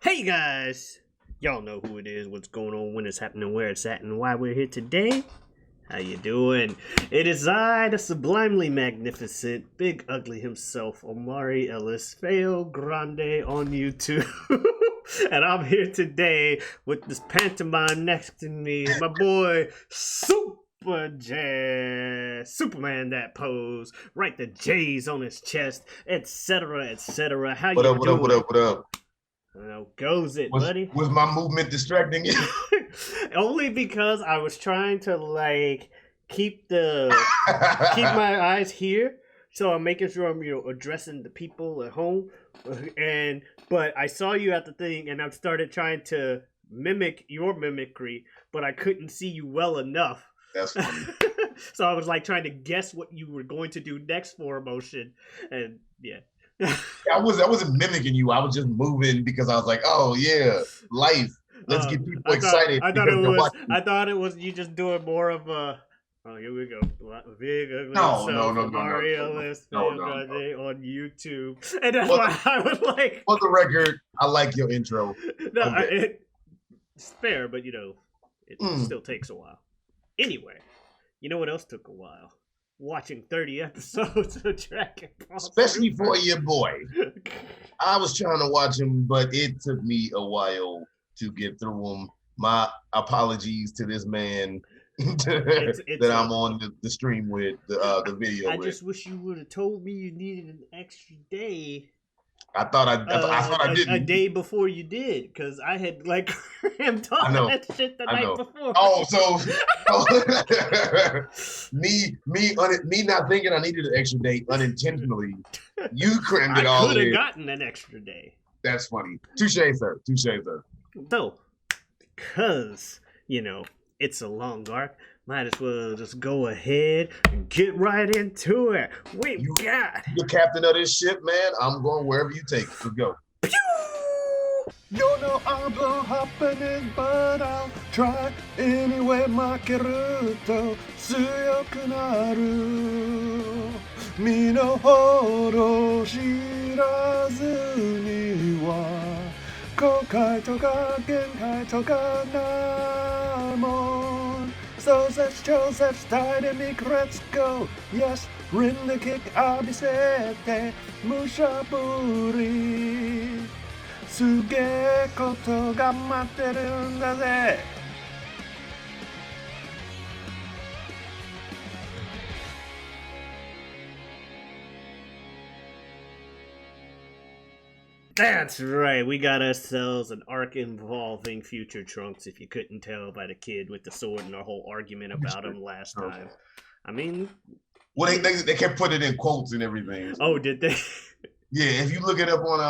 Hey guys! Y'all know who it is, what's going on, when it's happening, where it's at, and why we're here today. How you doing? It is I, the sublimely magnificent, big ugly himself, Omari Ellis, Feogrande on YouTube. And I'm here today with this pantomime next to me, my boy Superjaz, Superman that pose, write the J's on his chest, etc., etc. How What you up, what doing? up, what up, what up? How goes it, Was buddy? was my movement distracting you? Only because I was trying to keep my eyes here, so I'm making sure I'm addressing the people at home, but I saw you at the thing, and I've started trying to mimic your mimicry, but I couldn't see you well enough. That's funny. So I was like trying to guess what you were going to do next for emotion, and yeah. I wasn't mimicking you. I was just moving because I was like, oh yeah, life. Let's get people excited. I thought it was you just doing more of a. Oh, here we go. Big ugly No. Mario List No. on YouTube, and that's why I was like. For the record, I like your intro. No, Okay. it's fair, but it still takes a while. Anyway, you know what else took a while? Watching 30 episodes of Dragon Ball. Especially for your boy. I was trying to watch him, but it took me a while to get through them. My apologies to this man that I'm on the stream with, the video I with. just wish you would have told me you needed an extra day. I thought I didn't. A day before you did, because I had crammed on that shit the night before. Oh, so me not thinking I needed an extra day unintentionally. You crammed it all in. I could have gotten an extra day. That's funny. Touche, sir. So, because it's a long arc, might as well just go ahead and get right into it. You the captain of this ship, man. I'm going wherever you take it. Let's go. Pew! You know I'm gonna hop in it, but I'll try anyway. Makeruto tsuyoku naru. Mi no horo shirazu ni wa kokai to ka genkai to ka namon. So let's tide and make let's go. Yes, rin the kick, abisete, mushaburi. すげえことが待ってるんだぜ That's right, we got ourselves an arc involving Future Trunks, if you couldn't tell by the kid with the sword and our whole argument about him last time. I mean... Well, they kept putting it in quotes and everything. Oh, did they? Yeah, if you look it up on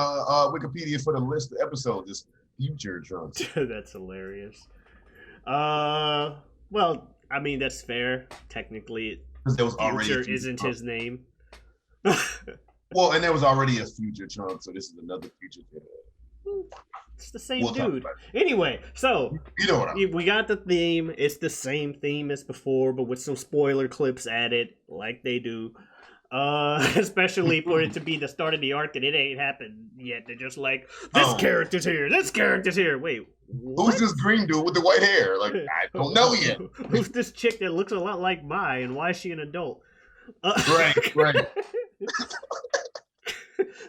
Wikipedia for the list of episodes, it's Future Trunks. That's hilarious. Well, I mean, that's fair. Technically, Future isn't his name. Well, and there was already a Future Trunks, so this is another Future Trunks. It's the same dude. Anyway, so we got the theme. It's the same theme as before, but with some spoiler clips added, like they do. Especially for it to be the start of the arc and it ain't happened yet. They're just like, this character's here, this character's here. Wait, what? Who's this green dude with the white hair? Like, I don't know yet. Who's this chick that looks a lot like Mai, and why is she an adult? Right.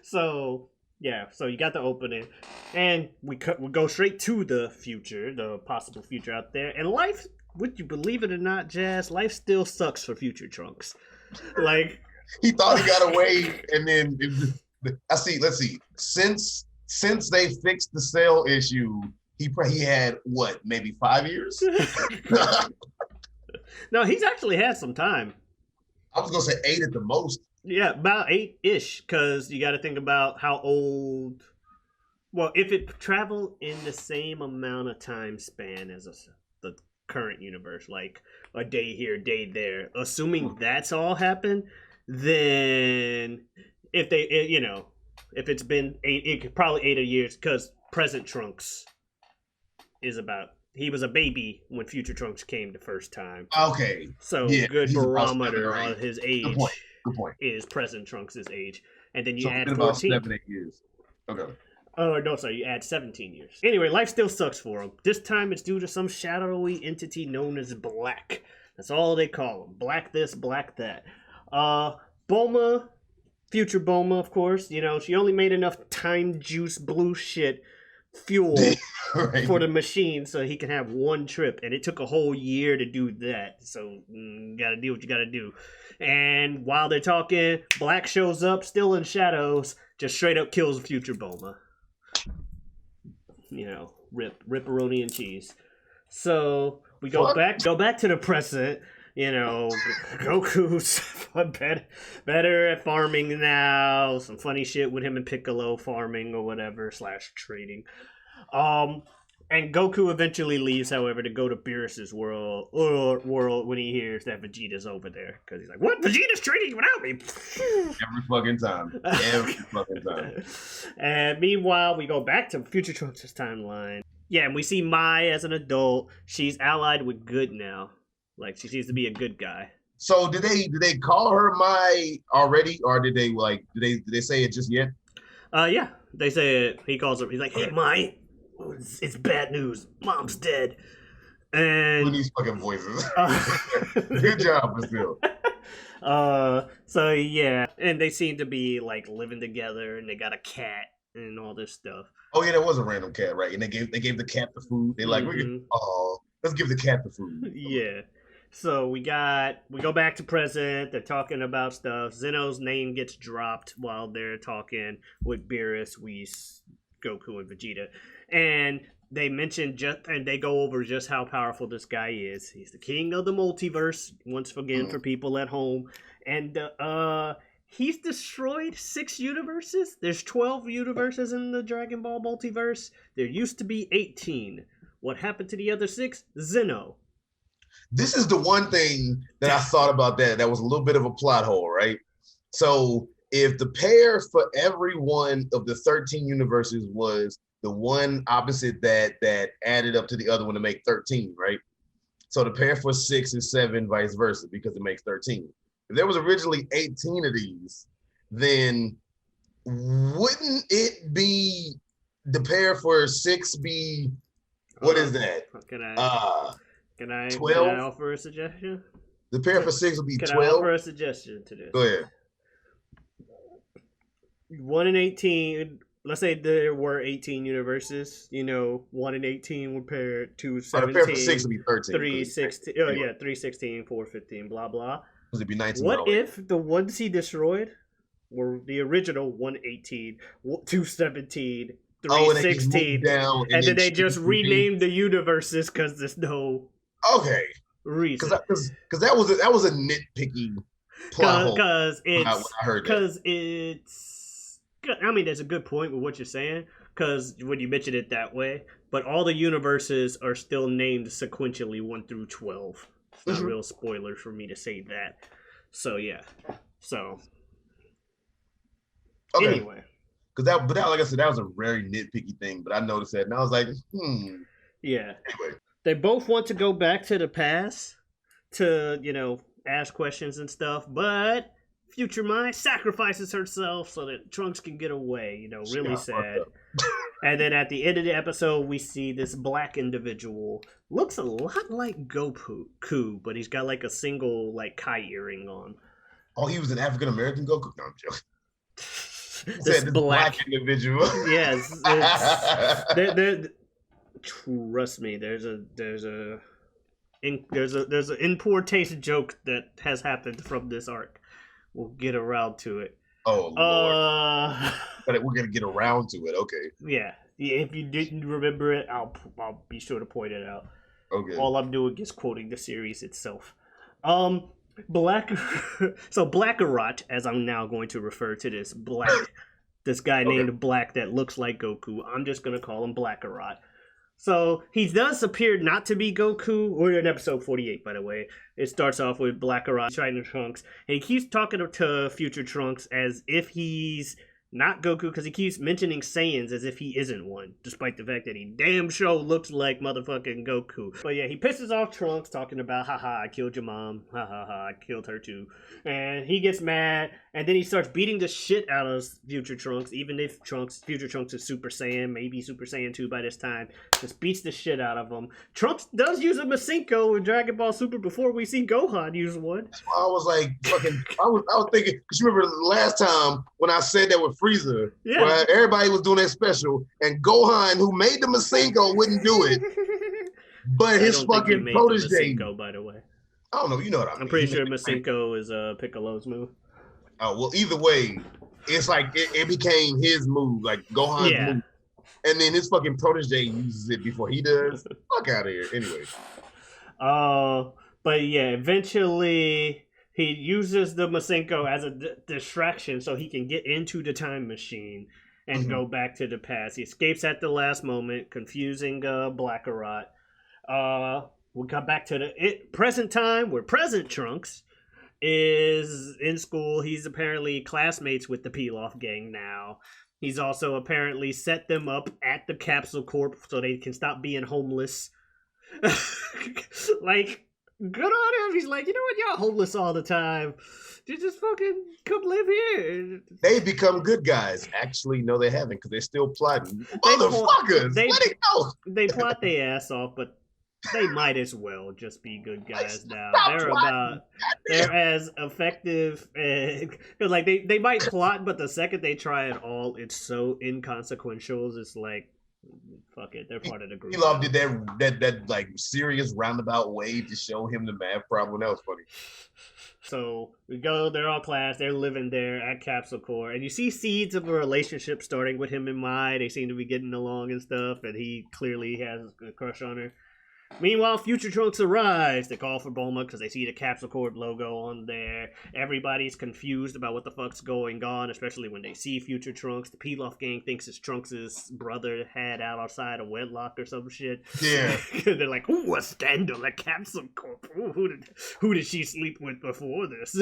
So you got the opening, and we go straight to the future, the possible future out there. And life, would you believe it or not, Jazz, life still sucks for Future Trunks. Like, he thought he got away, and then let's see. Since they fixed the Cell issue, he had what, maybe 5 years? No, he's actually had some time. I was gonna say 8 at the most. Yeah, about 8-ish, because you got to think about how old. Well, if it traveled in the same amount of time span as the current universe, like a day here, day there, assuming that's all happened, then if it's been 8, it could probably 8 years, because present Trunks is about. He was a baby when Future Trunks came the first time. Okay. So good barometer on his age. Good point. Is present Trunks' age, and then you add about 14. 7-8 years. Okay. Oh, no, sorry, you add 17 years. Anyway, life still sucks for him. This time it's due to some shadowy entity known as Black. That's all they call him. Black this, Black that. Bulma, future Bulma, of course, you know, she only made enough time juice blue shit fuel Right. for the machine so he can have one trip, and it took a whole year to do that. So gotta do what you gotta do. And while they're talking, Black shows up still in shadows, just straight up kills future Bulma. You know, ripperoni and cheese. So we go back to the present. You know, Goku's better at farming now. Some funny shit with him and Piccolo farming or whatever / trading. And Goku eventually leaves, however, to go to Beerus's world when he hears that Vegeta's over there. Because he's like, what? Vegeta's trading without me? Every fucking time. And meanwhile, we go back to Future Trunks' timeline. Yeah, and we see Mai as an adult. She's allied with Good now. Like, she seems to be a good guy. So did they call her Mai already, or did they did they say it just yet? Yeah, they say it. He calls her. He's like, hey, Mai. It's bad news. Mom's dead. And With these fucking voices. Good job, Brazil. So yeah, and they seem to be like living together, and they got a cat and all this stuff. Oh yeah, there was a random cat, right? And they gave the cat the food. They like, let's give the cat the food. Yeah. So we go back to present. They're talking about stuff. Zeno's name gets dropped while they're talking with Beerus, Whis, Goku, and Vegeta. And they mention and they go over just how powerful this guy is. He's the king of the multiverse, once again for people at home. And he's destroyed 6 universes. There's 12 universes in the Dragon Ball multiverse. There used to be 18. What happened to the other 6? Zeno. This is the one thing that I thought about that was a little bit of a plot hole, right? So if the pair for every one of the 13 universes was the one opposite that added up to the other one to make 13, right? So the pair for 6 is 7, vice versa, because it makes 13. If there was originally 18 of these, then wouldn't it be the pair for 6 be, what is that? Can I 12? Can I offer a suggestion? The pair for 6 would be 12. Can I offer a suggestion to this? Go ahead. 1 in 18. Let's say there were 18 universes. You know, 1 in 18 would pair 2, 17. The pair for 6 would be 13. 3, 16. Oh, yeah, 3, 16, 4, 15, blah, blah. Because it'd be 19. What if the ones he destroyed were the original 118, 217, 316, and then they just renamed the universes because there's no reason. Because that was a nitpicky plot hole. Because it's. I mean, there's a good point with what you're saying, because when you mention it that way, but all the universes are still named sequentially 1 through 12. It's not real spoilers for me to say that. So yeah. So. Okay. Anyway. But like I said, that was a very nitpicky thing. But I noticed that, and I was like, Yeah. Anyway. They both want to go back to the past to, you know, ask questions and stuff, but Future Mai sacrifices herself so that Trunks can get away. You know, really sad. And then at the end of the episode, we see this black individual. Looks a lot like Goku, but he's got like a single like Kai earring on. Oh, he was an African American Goku? No, I'm joking. This black individual. Yes. Trust me, there's an in poor taste joke that has happened from this arc. We'll get around to it. Oh Lord! But we're gonna get around to it. Okay. Yeah. If you didn't remember it, I'll be sure to point it out. Okay. All I'm doing is quoting the series itself. Blackarot, as I'm now going to refer to this this guy named Black that looks like Goku. I'm just gonna call him Blackarot. So he does appear not to be Goku. We're in episode 48, by the way. It starts off with Blackarot trying to Trunks, and he keeps talking to Future Trunks as if he's Not Goku, because he keeps mentioning Saiyans as if he isn't one, despite the fact that he damn sure looks like motherfucking Goku. But yeah, he pisses off Trunks, talking about, haha, I killed your mom, ha, I killed her too. And he gets mad, and then he starts beating the shit out of future Trunks, even if future Trunks is Super Saiyan, maybe Super Saiyan 2 by this time, just beats the shit out of him. Trunks does use a Masenko in Dragon Ball Super before we see Gohan use one. I was like, I was thinking, because you remember last time when I said that with Frieza, where everybody was doing that special, and Gohan, who made the Masenko, wouldn't do it. But his fucking protege. Masenko, by the way. I don't know, you know what I mean. I'm pretty sure Masenko is Piccolo's move. Oh, well, either way, it's like it became his move, like Gohan's move. And then his fucking protege uses it before he does. Fuck out of here. Anyway. But yeah, eventually he uses the Masenko as a distraction so he can get into the time machine and go back to the past. He escapes at the last moment, confusing Blackarot. We got back to the present time where present Trunks is in school. He's apparently classmates with the Pilaf gang now. He's also apparently set them up at the Capsule Corp so they can stop being homeless. Like, good on him. He's like, you know what, y'all homeless all the time. You just fucking come live here. They become good guys. Actually, no, they haven't, because they're still plotting. Motherfuckers, let it go. They plot their ass off, but they might as well just be good guys now. They're as effective and like they might plot, but the second they try it all, it's so inconsequential. It's like, fuck it, they're part of the group. Pilaf did that like serious roundabout way to show him the math problem. That was funny. So we go, they're all class, they're living there at Capsule Corp, and you see seeds of a relationship starting with him and Mai. They seem to be getting along and stuff, and he clearly has a crush on her. Meanwhile, Future Trunks arrives. They call for Bulma because they see the Capsule Corp logo on there. Everybody's confused about what the fuck's going on, especially when they see Future Trunks. The Pilaf gang thinks it's Trunks' brother had out outside a wedlock or some shit. Yeah. They're like, ooh, a scandal at Capsule Corp. Ooh, who did she sleep with before this?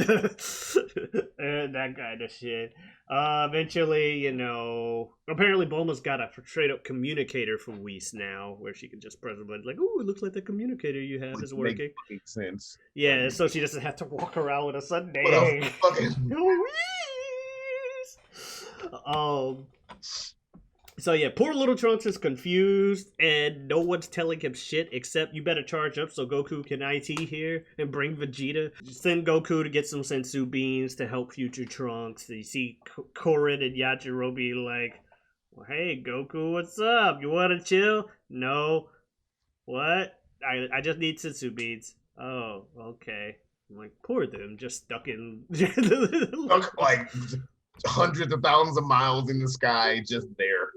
And that kind of shit. Eventually, you know, apparently Bulma's got a straight up communicator from Whis now, where she can just press a button, like, ooh, it looks like the communicator you have is working. Makes sense. Yeah, so she doesn't have to walk around with a Sunday. What a fucking... So yeah, poor little Trunks is confused, and no one's telling him shit except you better charge up so Goku can IT here and bring Vegeta. Send Goku to get some Sensu beans to help future Trunks. So you see Korin and Yajirobe like, well, hey Goku, what's up? You wanna chill? No. What? I just need Sensu beans. Oh, okay. I'm like, poor them, just stuck in like hundreds of thousands of miles in the sky, just there.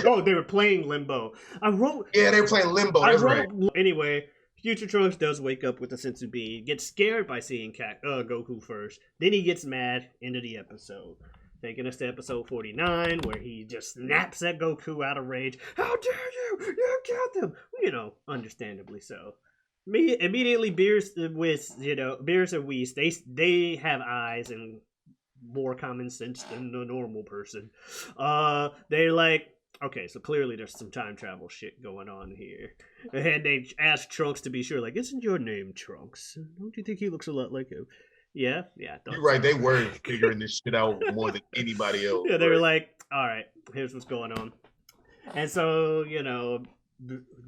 Oh, they were playing Limbo. Yeah, they were playing Limbo. That's right. Anyway, Future Trunks does wake up with the Sensu Bean. Gets scared by seeing Goku first. Then he gets mad. End of the episode. Taking us to episode 49, where he just snaps at Goku out of rage. How dare you! You killed them! You know, understandably so. Immediately, Beerus and Whis, they have eyes and more common sense than a normal person. They're like, okay, so clearly there's some time travel shit going on here. And they ask Trunks to be sure, like, isn't your name Trunks? Don't you think he looks a lot like him? Yeah. You're right, they were figuring this shit out more than anybody else. Yeah, they were like, all right, here's what's going on. And so, you know,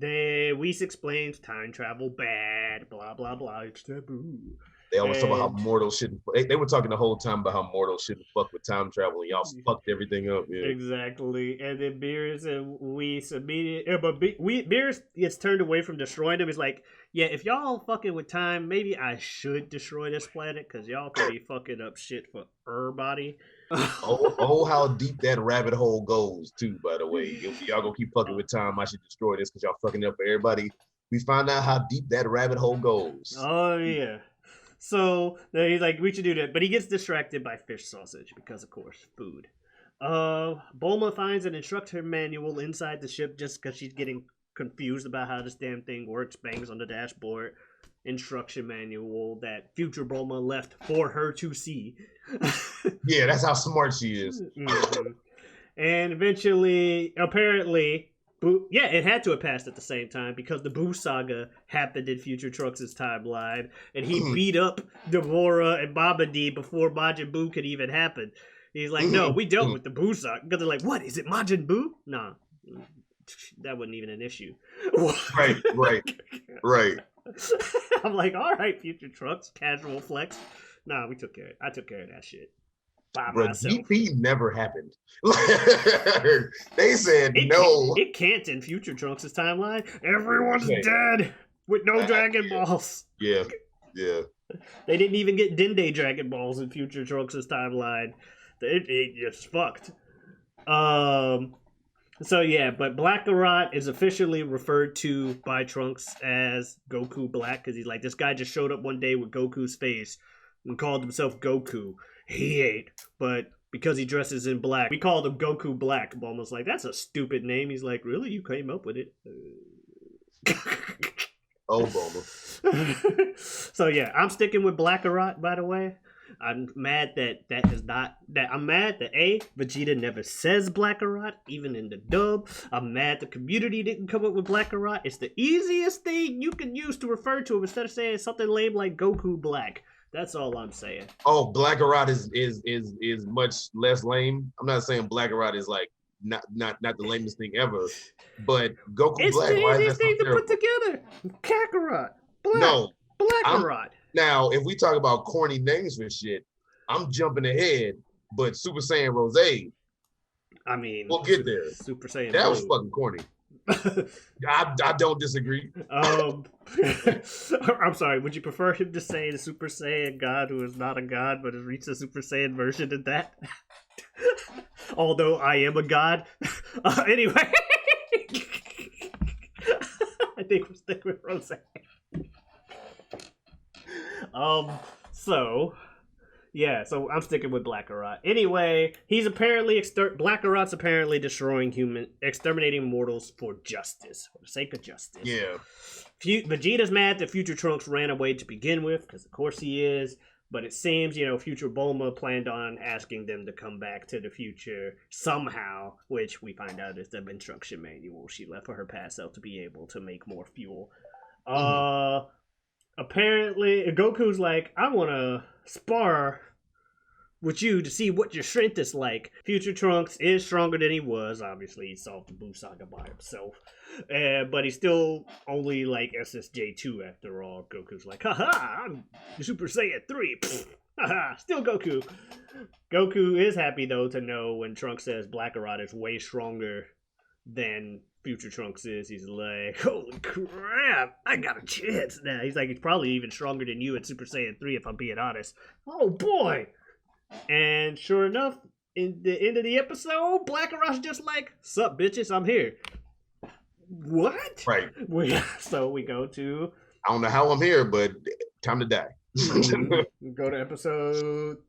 Whis explains time travel bad, blah, blah, blah, it's taboo. They always talk about how mortals shouldn't. They were talking the whole time about how mortals shouldn't fuck with time travel, and y'all fucked everything up. Yeah. Exactly. And then Beerus and Whis immediately, but Beerus gets turned away from destroying them. He's like, yeah, if y'all fucking with time, maybe I should destroy this planet because y'all could be fucking up shit for everybody. How deep that rabbit hole goes too. By the way, if y'all gonna keep fucking with time, I should destroy this because y'all fucking up for everybody. We find out how deep that rabbit hole goes. Oh yeah. So he's like, we should do that, but he gets distracted by fish sausage because, of course, food. Bulma finds an instructor manual inside the ship just because she's getting confused about how this damn thing works. Bangs on the dashboard. instruction manual that future Bulma left for her to see. Yeah, that's how smart she is. Mm-hmm. And eventually, apparently, it had to have passed at the same time because the Boo saga happened in Future Trunks' timeline, and he beat up Gamora and Babidi before Majin Buu could even happen. He's like, no, we dealt with the Boo saga. Because they're like, what, is it Majin Buu? Nah, that wasn't even an issue. Right. I'm like, all right, Future Trunks, casual flex. Nah, we took care of it. I took care of that shit. Bro, DP never happened. They said no. It can't in Future Trunks' timeline. Everyone's dead with no Dragon Balls. Yeah. They didn't even get Dende Dragon Balls in Future Trunks' timeline. It just fucked. So yeah, but Black Karat is officially referred to by Trunks as Goku Black because he's like, this guy just showed up one day with Goku's face and called himself Goku. He ain't, but because he dresses in black, we called him Goku Black. Bulma's like, that's a stupid name. He's like, really? You came up with it? Oh, Bulma. So yeah, I'm sticking with Black Karat, by the way. I'm mad I'm mad that Vegeta never says Black Karat, even in the dub. I'm mad the community didn't come up with Black Karat. It's the easiest thing you can use to refer to him instead of saying something lame like Goku Black. That's all I'm saying. Oh, Black Karat is much less lame. I'm not saying Black Karat is like not the lamest thing ever, but Goku Black. It's the easiest thing to put together. Kakarot. Black Karat. Now, if we talk about corny names for shit, I'm jumping ahead, but Super Saiyan Rose, I mean, we'll get there. Super Saiyan that Blue. was fucking corny. I don't disagree. I'm sorry. Would you prefer him to say the Super Saiyan God who is not a god but has reached the Super Saiyan version of that? Although I am a god. Anyway, I think we'll stick with Rose. So I'm sticking with Black Karat. Anyway, he's apparently Black Karat's apparently destroying exterminating mortals for justice, for the sake of justice. Yeah. Vegeta's mad that Future Trunks ran away to begin with, because of course he is. But it seems, Future Bulma planned on asking them to come back to the future somehow, which we find out is the instruction manual she left for her past self to be able to make more fuel. Apparently, Goku's like, I want to spar with you to see what your strength is like. Future Trunks is stronger than he was. Obviously, he solved the Buu saga by himself. But he's still only like SSJ2 after all. Goku's like, haha, I'm Super Saiyan 3. Haha, still Goku. Goku is happy, though, to know when Trunks says Black Karat is way stronger than Future Trunks is. He's like, holy crap, I got a chance now. He's like, he's probably even stronger than you in Super Saiyan 3 if I'm being honest. Oh boy. And sure enough, in the end of the episode, Black Karat's just like, sup bitches, I'm here. What? Right. So we go to, I don't know how I'm here, but time to die. Go to episode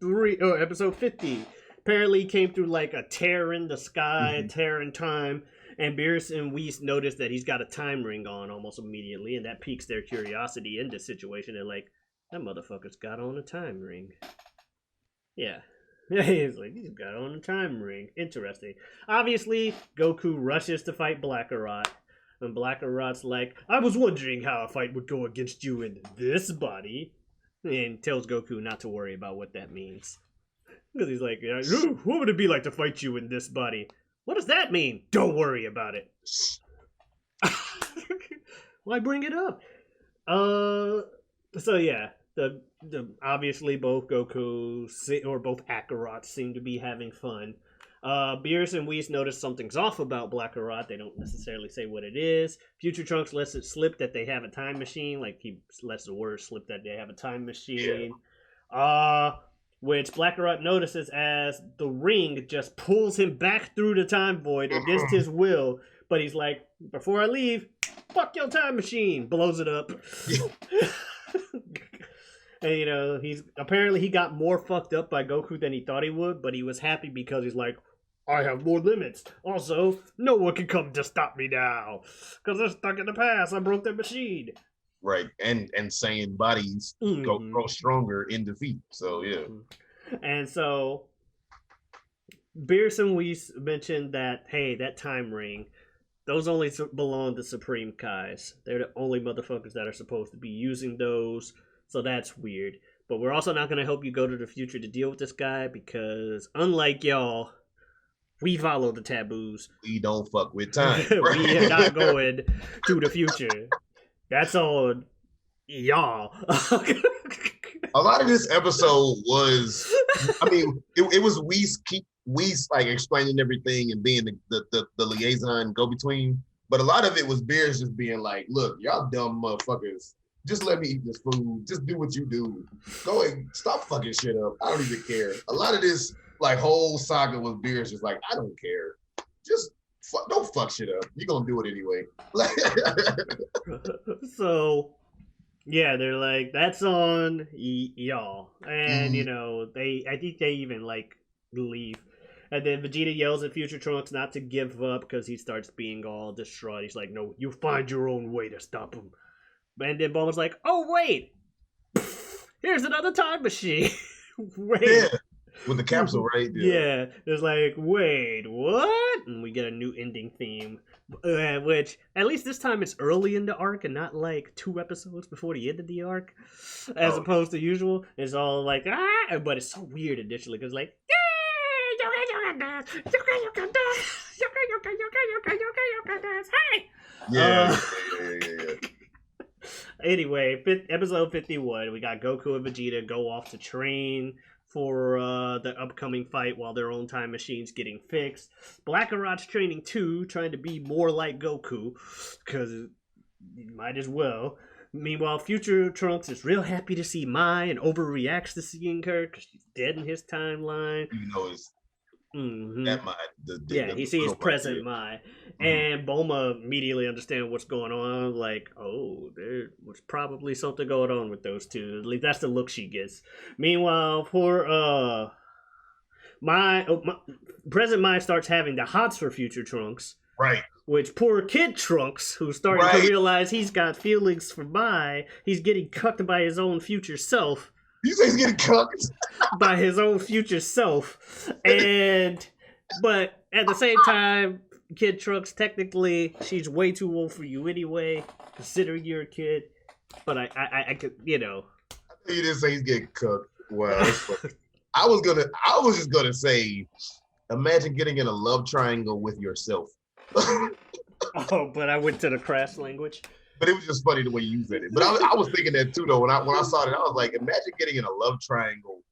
50. Apparently he came through like a tear in the sky, a tear in time. And Beerus and Whis notice that he's got a time ring on almost immediately, and that piques their curiosity in this situation. They're like, that motherfucker's got on a time ring. Yeah. He's like, he's got on a time ring. Interesting. Obviously, Goku rushes to fight Black Karat. And Black Karat's like, I was wondering how a fight would go against you in this body. And tells Goku not to worry about what that means. Because he's like, what would it be like to fight you in this body? What does that mean? Don't worry about it. Why bring it up? So yeah, the obviously both Goku or both Kakarats seem to be having fun. Beerus and Whis notice something's off about Black Karat. They don't necessarily say what it is. Future Trunks lets it slip that they have a time machine. Like he lets the word slip that they have a time machine. Yeah. Which Black Karat notices as the ring just pulls him back through the time void against his will. But he's like, before I leave, fuck your time machine. Blows it up. And, he got more fucked up by Goku than he thought he would. But he was happy because he's like, I have more limits. Also, no one can come to stop me now. Because they're stuck in the past. I broke their machine. Right. And Saiyan bodies grow stronger in defeat. So yeah. And so Beerus and Whis mentioned that, hey, that time ring, those only belong to Supreme Kais. They're the only motherfuckers that are supposed to be using those. So that's weird. But we're also not going to help you go to the future to deal with this guy because, unlike y'all, we follow the taboos. We don't fuck with time. We are not going to the future. That's on y'all. A lot of this episode was, I mean, it was Whis like explaining everything and being the liaison go-between. But a lot of it was Beerus just being like, look, y'all dumb motherfuckers. Just let me eat this food. Just do what you do. Go and stop fucking shit up. I don't even care. A lot of this like whole saga with Beerus just like, I don't care. Just don't fuck shit up. You're gonna do it anyway. So yeah, they're like, that's on y'all. And you know, I think they even like leave. And then Vegeta yells at Future Trunks not to give up because he starts being all distraught. He's like, no, you find your own way to stop him. And then Bulma's like, oh, wait. Here's another time machine. Wait. Yeah, with the capsule, right? Yeah. It's like, wait, what? And we get a new ending theme. Which, at least this time, it's early in the arc and not like 2 episodes before the end of the arc. As opposed to usual. It's all like, ah. But it's so weird initially because, like, hey! Yeah. Anyway, episode 51, we got Goku and Vegeta go off to train for the upcoming fight while their own time machine's getting fixed. Blackarot's training too, trying to be more like Goku, because you might as well. Meanwhile, Future Trunks is real happy to see Mai and overreacts to seeing her because she's dead in his timeline. You know, it's that Mai. He sees present Mai. And Bulma immediately understands what's going on. Like, oh, there was probably something going on with those two. At least that's the look she gets. Meanwhile, poor present Mai starts having the hots for Future Trunks. Right. Which poor kid Trunks, who's starting to realize he's got feelings for Mai, he's getting cucked by his own future self. You say he's getting cucked? By his own future self. But at the same time, Kid Trunks, technically, she's way too old for you anyway, considering you're a kid. But I could, you know. You didn't say he's getting cooked. Well, I was just gonna say, imagine getting in a love triangle with yourself. Oh, but I went to the crass language. But it was just funny the way you said it. But I was thinking that too, though. When I saw it, I was like, imagine getting in a love triangle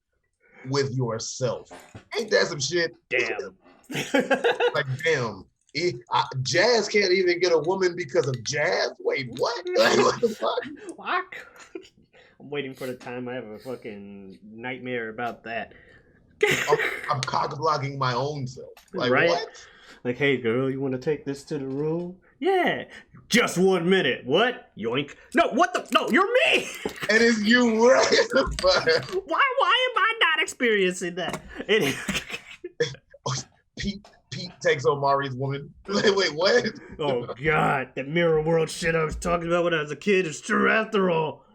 with yourself. Ain't that some shit? Damn. Like, damn. Jazz can't even get a woman because of Jazz? Wait, what? Like, what the fuck? What? I'm waiting for the time I have a fucking nightmare about that. I'm cock-blocking my own self. Like, right? What? Like, hey, girl, you want to take this to the room? Yeah. Just 1 minute. What? Yoink. No, what the? No, you're me. And it's you, right? Why am I not experiencing that? Pete takes Omari's woman. Wait, what? Oh, God. That mirror world shit I was talking about when I was a kid is true after all.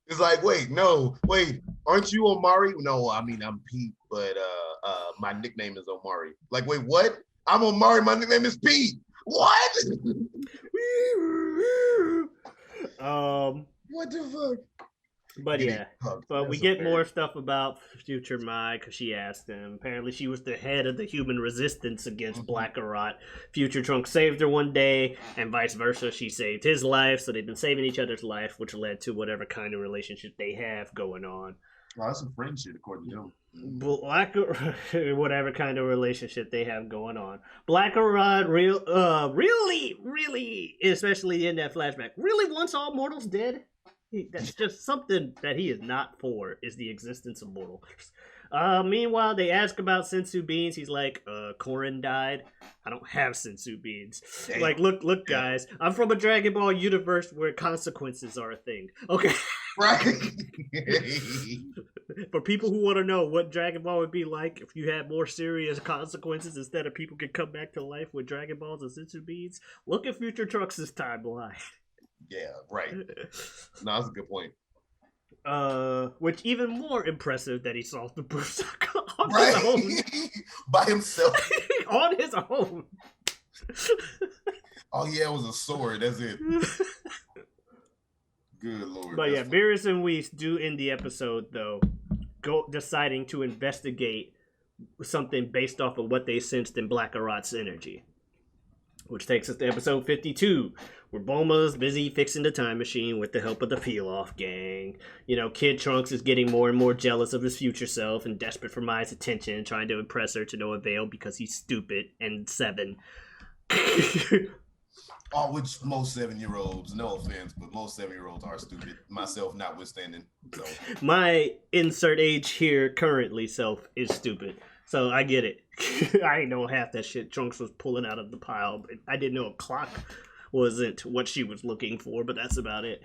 It's like, aren't you Omari? No, I mean, I'm Pete, but my nickname is Omari. Like, wait, what? I'm Omari, my nickname is Pete. What? What the fuck? But yeah, but we get more stuff about Future Mai because she asked him. Apparently, she was the head of the human resistance against Blackarot. Future Trunks saved her one day, and vice versa. She saved his life, so they've been saving each other's life, which led to whatever kind of relationship they have going on. Oh, that's some friendship, according to them. Whatever kind of relationship they have going on. Blackarot really, especially in that flashback, really wants all mortals dead. That's just something that he is not for, is the existence of mortals. Meanwhile, they ask about sensu beans. He's like, Korin died. I don't have sensu beans. Damn. Like, look, guys. I'm from a Dragon Ball universe where consequences are a thing. Okay. Right. For people who want to know what Dragon Ball would be like if you had more serious consequences instead of people could come back to life with Dragon Balls and sensu beans, look at Future Trunks' timeline. Yeah, right. No, that's a good point. Which even more impressive that he solved the Blue Sucker on Right? his own. By himself. On his own. All he had was a sword. That's it. Good Lord. But yeah, Beerus and Whis do end the episode, though, deciding to investigate something based off of what they sensed in Blackarot's energy. Which takes us to episode 52, where Bulma's busy fixing the time machine with the help of the Peel-Off gang. You know, Kid Trunks is getting more and more jealous of his future self and desperate for Mai's attention, trying to impress her to no avail because he's stupid and 7. Which most 7-year-olds, no offense, but most 7-year-olds are stupid, myself notwithstanding. So. My insert age here currently self is stupid. So I get it. I ain't know half that shit Trunks was pulling out of the pile. But I didn't know a clock wasn't what she was looking for, but that's about it.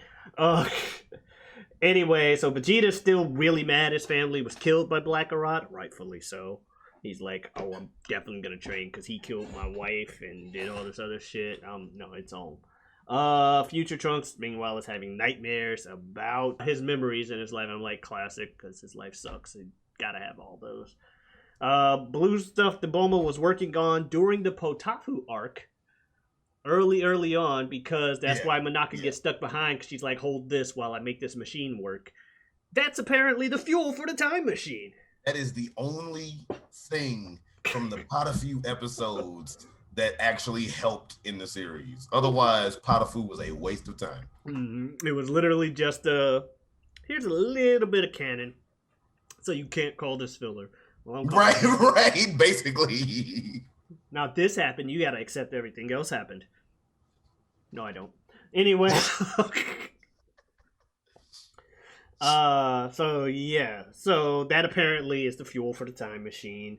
Anyway, so Vegeta's still really mad his family was killed by Blackarot, rightfully so. He's like, oh, I'm definitely gonna train because he killed my wife and did all this other shit. No, it's on. Future Trunks, meanwhile, is having nightmares about his memories in his life. I'm like, classic, because his life sucks. He gotta have all those. Blue stuff the Bulma was working on during the Potafu arc early on, because that's why Monaka gets stuck behind, because she's like, hold this while I make this machine work. That's apparently the fuel for the time machine. That is the only thing from the Potafu episodes that actually helped in the series. Otherwise, Potafu was a waste of time. Mm-hmm. It was literally just here's a little bit of canon, so you can't call this filler. Well, right, basically. Now, if this happened, you gotta accept everything else happened. No, I don't. Anyway. So that apparently is the fuel for the time machine.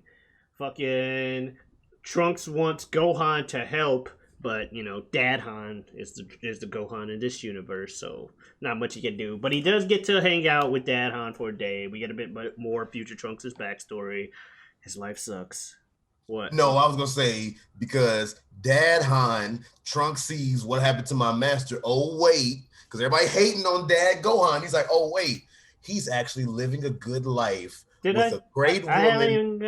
Fucking Trunks wants Gohan to help, but you know, Dad Han is the Gohan in this universe, so not much he can do. But he does get to hang out with Dad Han for a day. We get a bit more Future Trunks' backstory. His life sucks. What? No, I was gonna say, because Dad Han, Trunks sees what happened to my master. Oh wait, because everybody hating on Dad Gohan. He's like, oh wait, he's actually living a good life with a great woman I didn't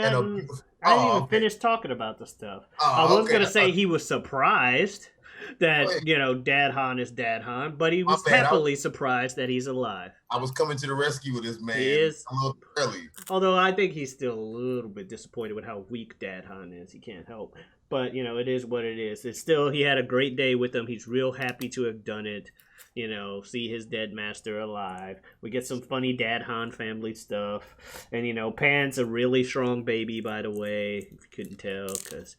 even finish talking about the stuff. I was going to say he was surprised that, you know, Dad Han is Dad Han, but he was happily surprised that he's alive. I was coming to the rescue with this man. He is. A little early. Although I think he's still a little bit disappointed with how weak Dad Han is. He can't help. But, you know, it is what it is. It's still, he had a great day with him. He's real happy to have done it. You know, see his dead master alive. We get some funny Dad Han family stuff. And, you know, Pan's a really strong baby, by the way, if you couldn't tell, because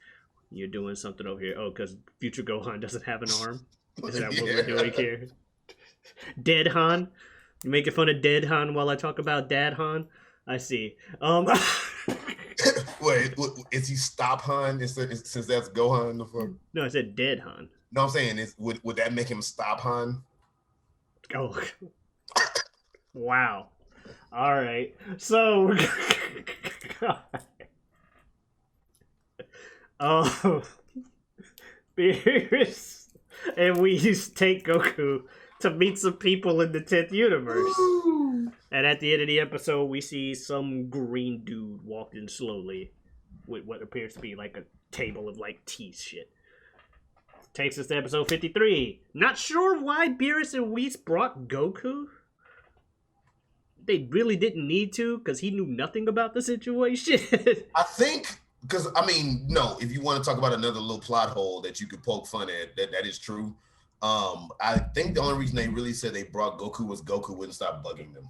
you're doing something over here. Oh, because Future Gohan doesn't have an arm? Is that what we're doing here? Dead Han? You making fun of Dead Han while I talk about Dad Han? I see. Wait, is he Stop Han since that's Gohan? The fuck? No, I said Dead Han. No, I'm saying, would that make him Stop Han? Oh, wow. All right. So, Beerus and Whis take Goku to meet some people in the 10th universe. Ooh. And at the end of the episode, we see some green dude walking slowly with what appears to be like a table of like teeth shit. Takes us to episode 53. Not sure why Beerus and Whis brought Goku. They really didn't need to, because he knew nothing about the situation. I think, because, I mean, no, if you want to talk about another little plot hole that you could poke fun at, that is true. I think the only reason they really said they brought Goku was Goku wouldn't stop bugging them.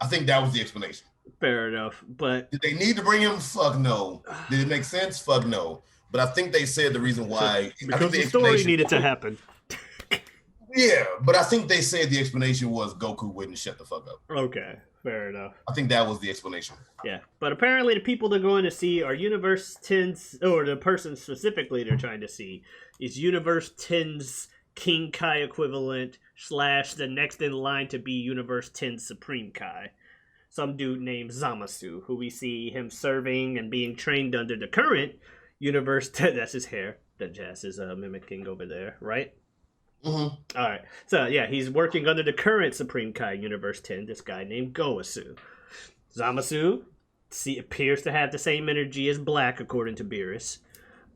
I think that was the explanation. Fair enough, but... Did they need to bring him? Fuck no. Did it make sense? Fuck no. But I think they said the reason why... Because the story needed to happen. Yeah, but I think they said the explanation was Goku wouldn't shut the fuck up. Okay, fair enough. I think that was the explanation. Yeah, but apparently the people they're going to see are Universe 10's... Or the person specifically they're trying to see is Universe 10's King Kai equivalent / the next in line to be Universe 10's Supreme Kai. Some dude named Zamasu, who we see him serving and being trained under the current Universe 10, that's his hair that Jazz is mimicking over there, right? Mm-hmm. All right. So, yeah, he's working under the current Supreme Kai Universe 10, this guy named Goasu. Zamasu appears to have the same energy as Black, according to Beerus.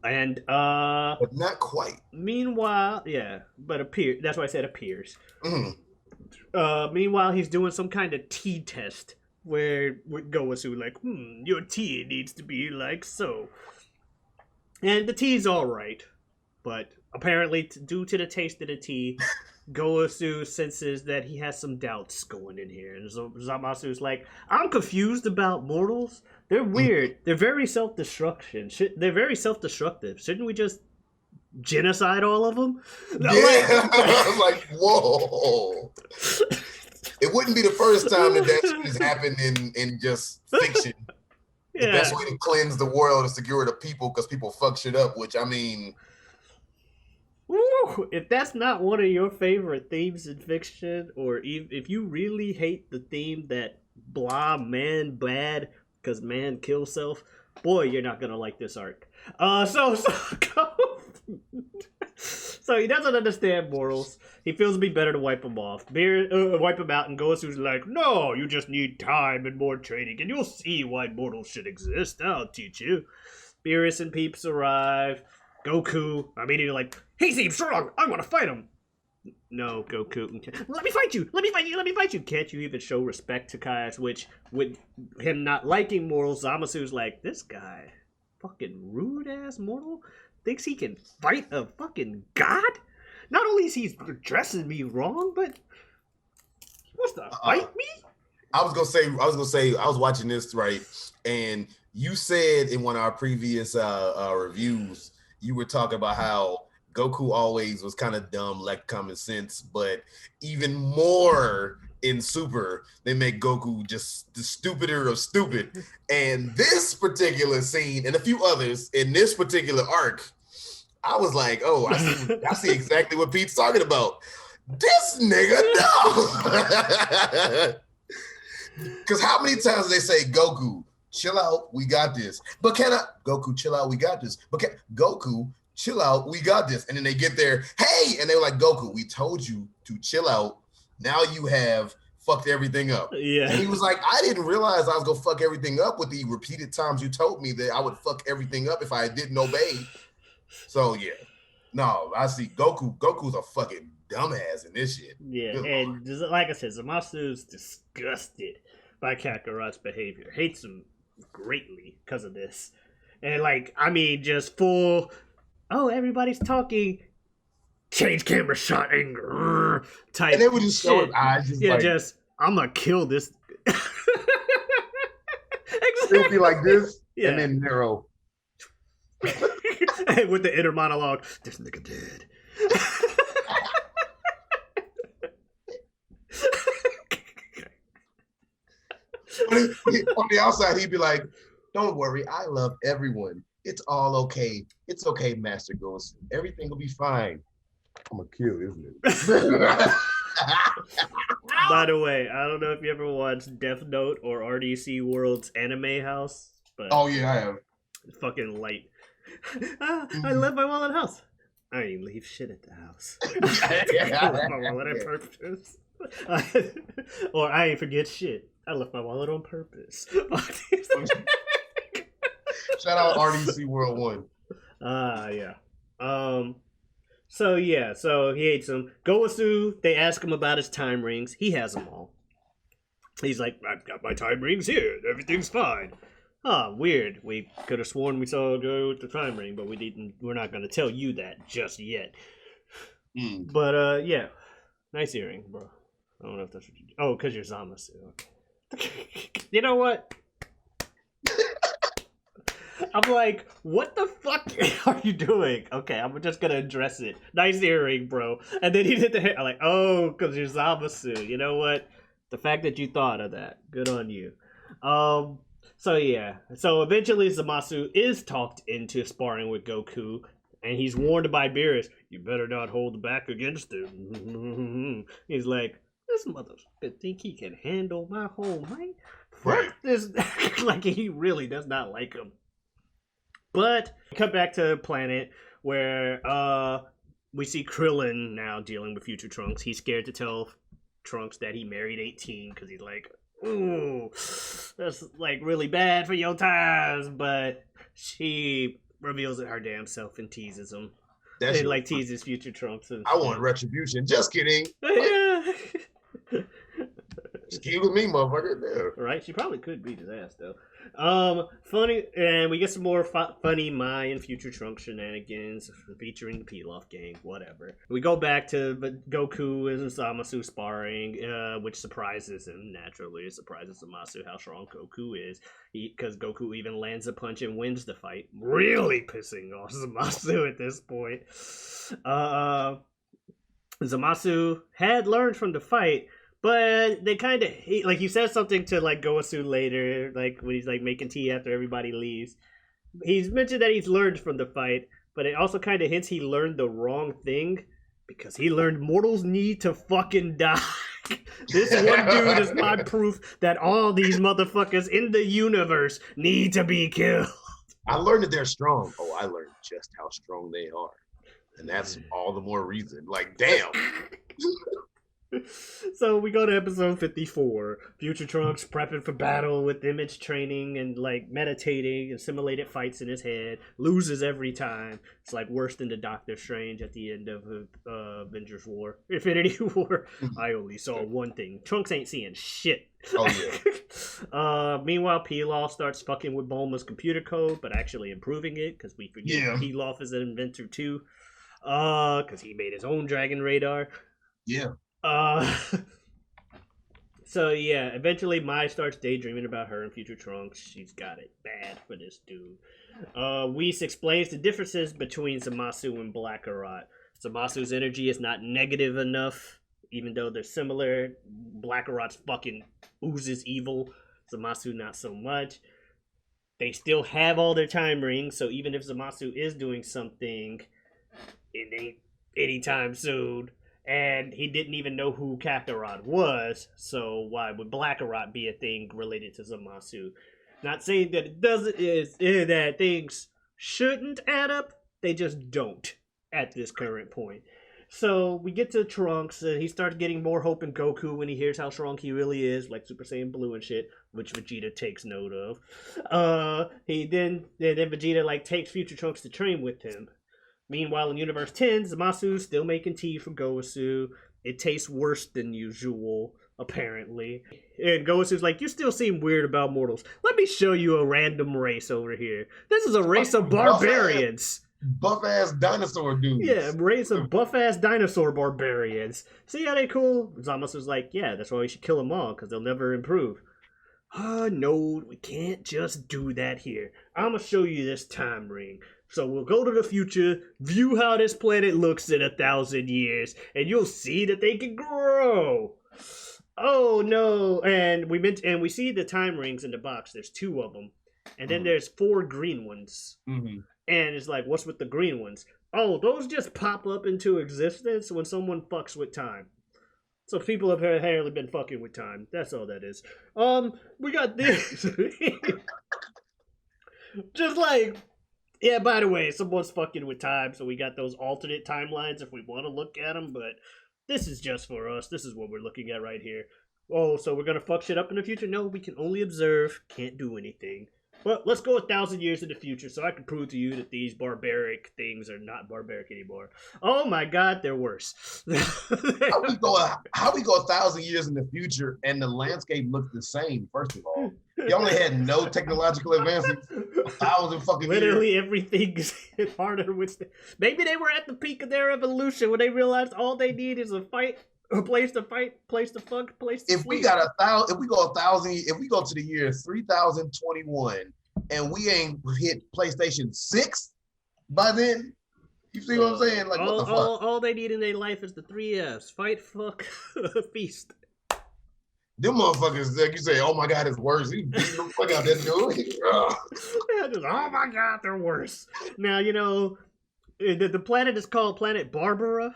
And, But not quite. meanwhile, yeah, but that's why I said appears. Mm-hmm. Meanwhile, he's doing some kind of tea test where with Goasu, like, your tea needs to be like so. And the tea's alright, but apparently, due to the taste of the tea, Goasu senses that he has some doubts going in here. And so Zamasu's like, I'm confused about mortals. They're weird. They're very They're very self-destructive. Shouldn't we just genocide all of them? Yeah. I was like, whoa. It wouldn't be the first time that has happened in just fiction. Yeah. The best way to cleanse the world is to get rid of people because people fuck shit up, which, I mean... Woo! If that's not one of your favorite themes in fiction, or if you really hate the theme that blah, man bad, because man kills self, boy, you're not gonna like this arc. So he doesn't understand morals. He feels it'd be better to wipe him off. Wipe him out, and Gosu's like, no, you just need time and more training, and you'll see why mortals should exist. I'll teach you. Beerus and Peeps arrive. Goku, immediately like, he seems strong. I want to fight him. No, Goku. Let me fight you. Let me fight you. Can't you even show respect to Kaios? Which, with him not liking mortals, Zamasu's like, this guy, fucking rude ass mortal, thinks he can fight a fucking god? Not only is he addressing me wrong, but he wants to fight me? I was gonna say, I was watching this, right, and you said in one of our previous reviews, you were talking about how Goku always was kind of dumb, lacked common sense, but even more in Super, they make Goku just the stupider of stupid. And this particular scene and a few others in this particular arc, I was like, oh, I see exactly what Pete's talking about. This nigga no. Because how many times they say, Goku, chill out, we got this. But Goku, chill out, we got this. But Goku, chill out, we got this. And then they get there, hey, and they were like, Goku, we told you to chill out. Now you have fucked everything up. Yeah. And he was like, I didn't realize I was gonna fuck everything up with the repeated times you told me that I would fuck everything up if I didn't obey. So yeah. No, I see Goku's a fucking dumbass in this shit. Yeah, Good and like I said, Zamasu's disgusted by Kakarot's behavior. Hates him greatly because of this. And like, I mean, just full, oh, everybody's talking, change camera shot anger type. And they would just show his eyes. Just yeah, like, just, I'm gonna kill this. It would be like this, Yeah. and then narrow. With the inner monologue, this nigga dead. on the outside, he'd be like, don't worry, I love everyone. It's all okay. It's okay, Master Ghost. Everything will be fine. I'm gonna kill this nigga. By the way, I don't know if you ever watched Death Note or RDC World's Anime House, but Oh yeah, I have. it's fucking light. I left my wallet at the house. I didn't leave shit at the house. I left my wallet on purpose. Or I ain't forget shit. I left my wallet on purpose. Shout out RDC World 1. Yeah. So he hates him. Goasu, they ask him about his time rings. He has them all. He's like, I've got my time rings here. Everything's fine. Weird. We could have sworn we saw a girl with the time ring, but we didn't. We're not going to tell you that just yet. But, yeah. Nice earring, bro. I don't know if that's what you do. Oh, because you're Zamasu. Okay. You know what? I'm like, what the fuck are you doing? Okay, I'm just gonna address it. Nice earring, bro. And then he did the hair. I'm like, oh, because you're Zamasu. You know what? The fact that you thought of that, good on you. So yeah. So eventually Zamasu is talked into sparring with Goku, and he's warned by Beerus, you better not hold back against him. He's like, this motherfucker think he can handle my whole might? Fuck this. Like, he really does not like him. But cut back to the planet where we see Krillin now dealing with future Trunks. He's scared to tell Trunks that he married 18 because he's like, ooh, that's like really bad for your ties. But she reveals it her damn self and teases him. That's and like teases future Trunks. And I want retribution. Just kidding. Yeah. Just keep with me, motherfucker. Yeah. Right? She probably could beat his ass though. Funny, and we get some more funny Mai and future Trunks shenanigans featuring the Pilaf gang. Whatever. We go back to Goku and Zamasu sparring, which surprises him. Naturally, it surprises Zamasu how strong Goku is, because Goku even lands a punch and wins the fight, really pissing off Zamasu at this point. Zamasu had learned from the fight. But they kind of like he says something to like Goku later, like when he's like making tea after everybody leaves. He's mentioned that he's learned from the fight, but it also kind of hints he learned the wrong thing because he learned mortals need to fucking die. This one dude is my proof that all these motherfuckers in the universe need to be killed. I learned that they're strong. Oh, I learned just how strong they are, and that's all the more reason. Like, damn. So we go to episode 54. Future Trunks prepping for battle with image training and like meditating and simulated fights in his head. Loses every time. It's like worse than the Doctor Strange at the end of Avengers War. Infinity War. I only saw one thing. Trunks ain't seeing shit. Oh yeah. Meanwhile, Pilaf starts fucking with Bulma's computer code, but actually improving it because we forget Pilaf is an inventor too. Because he made his own Dragon Radar. Yeah. So yeah, eventually Mai starts daydreaming about her and future Trunks. She's got it bad for this dude. Whis explains the differences between Zamasu and Blackarot. Zamasu's energy is not negative enough, even though they're similar. Blackarot's fucking oozes evil. Zamasu not so much. They still have all their time rings, so even if Zamasu is doing something, it ain't anytime soon. And he didn't even know who Kakarot was, so why would Blackarot be a thing related to Zamasu? Not saying that it doesn't, that things shouldn't add up, they just don't at this current point. So we get to Trunks, and he starts getting more hope in Goku when he hears how strong he really is, like Super Saiyan Blue and shit, which Vegeta takes note of. Then Vegeta like takes future Trunks to train with him. Meanwhile, in Universe 10, Zamasu's still making tea for Goku. It tastes worse than usual, apparently. And Goku's like, you still seem weird about mortals. Let me show you a random race over here. This is a race of barbarians. Buff-ass dinosaur dudes. Yeah, a race of buff-ass dinosaur barbarians. See how they cool? Zamasu's like, yeah, that's why we should kill them all, because they'll never improve. No, we can't just do that here. I'm going to show you this time ring. So we'll go to the future, view how this planet looks in 1,000 years, and you'll see that they can grow. Oh no! And we see the time rings in the box. There's 2 of them, and then there's 4 green ones. Mm-hmm. And it's like, what's with the green ones? Oh, those just pop up into existence when someone fucks with time. So people have apparently been fucking with time. That's all that is. We got this. Just like. Yeah, by the way, someone's fucking with time, so we got those alternate timelines if we want to look at them, but this is just for us. This is what we're looking at right here. Oh, so we're going to fuck shit up in the future? No, we can only observe, can't do anything. Well, let's go 1,000 years in the future so I can prove to you that these barbaric things are not barbaric anymore. Oh my god, they're worse. How we go 1,000 years in the future and the landscape looks the same, first of all? You only had no technological advances. 1,000 fucking Literally years. everything's harder with. Maybe they were at the peak of their evolution when they realized all they need is a place to fight, place to fuck, place to If sleep. we got 1,000, if we go 1,000, if we go to the year 3021 and we ain't hit PlayStation 6 by then, you see what I'm saying? Like, what the fuck? All they need in their life is the 3 Fs: fight, fuck, feast. Them motherfuckers, like you say, oh my god, it's worse. You beat the fuck out that dude. Yeah, just, oh my god, they're worse. Now, you know, the planet is called Planet Barbara.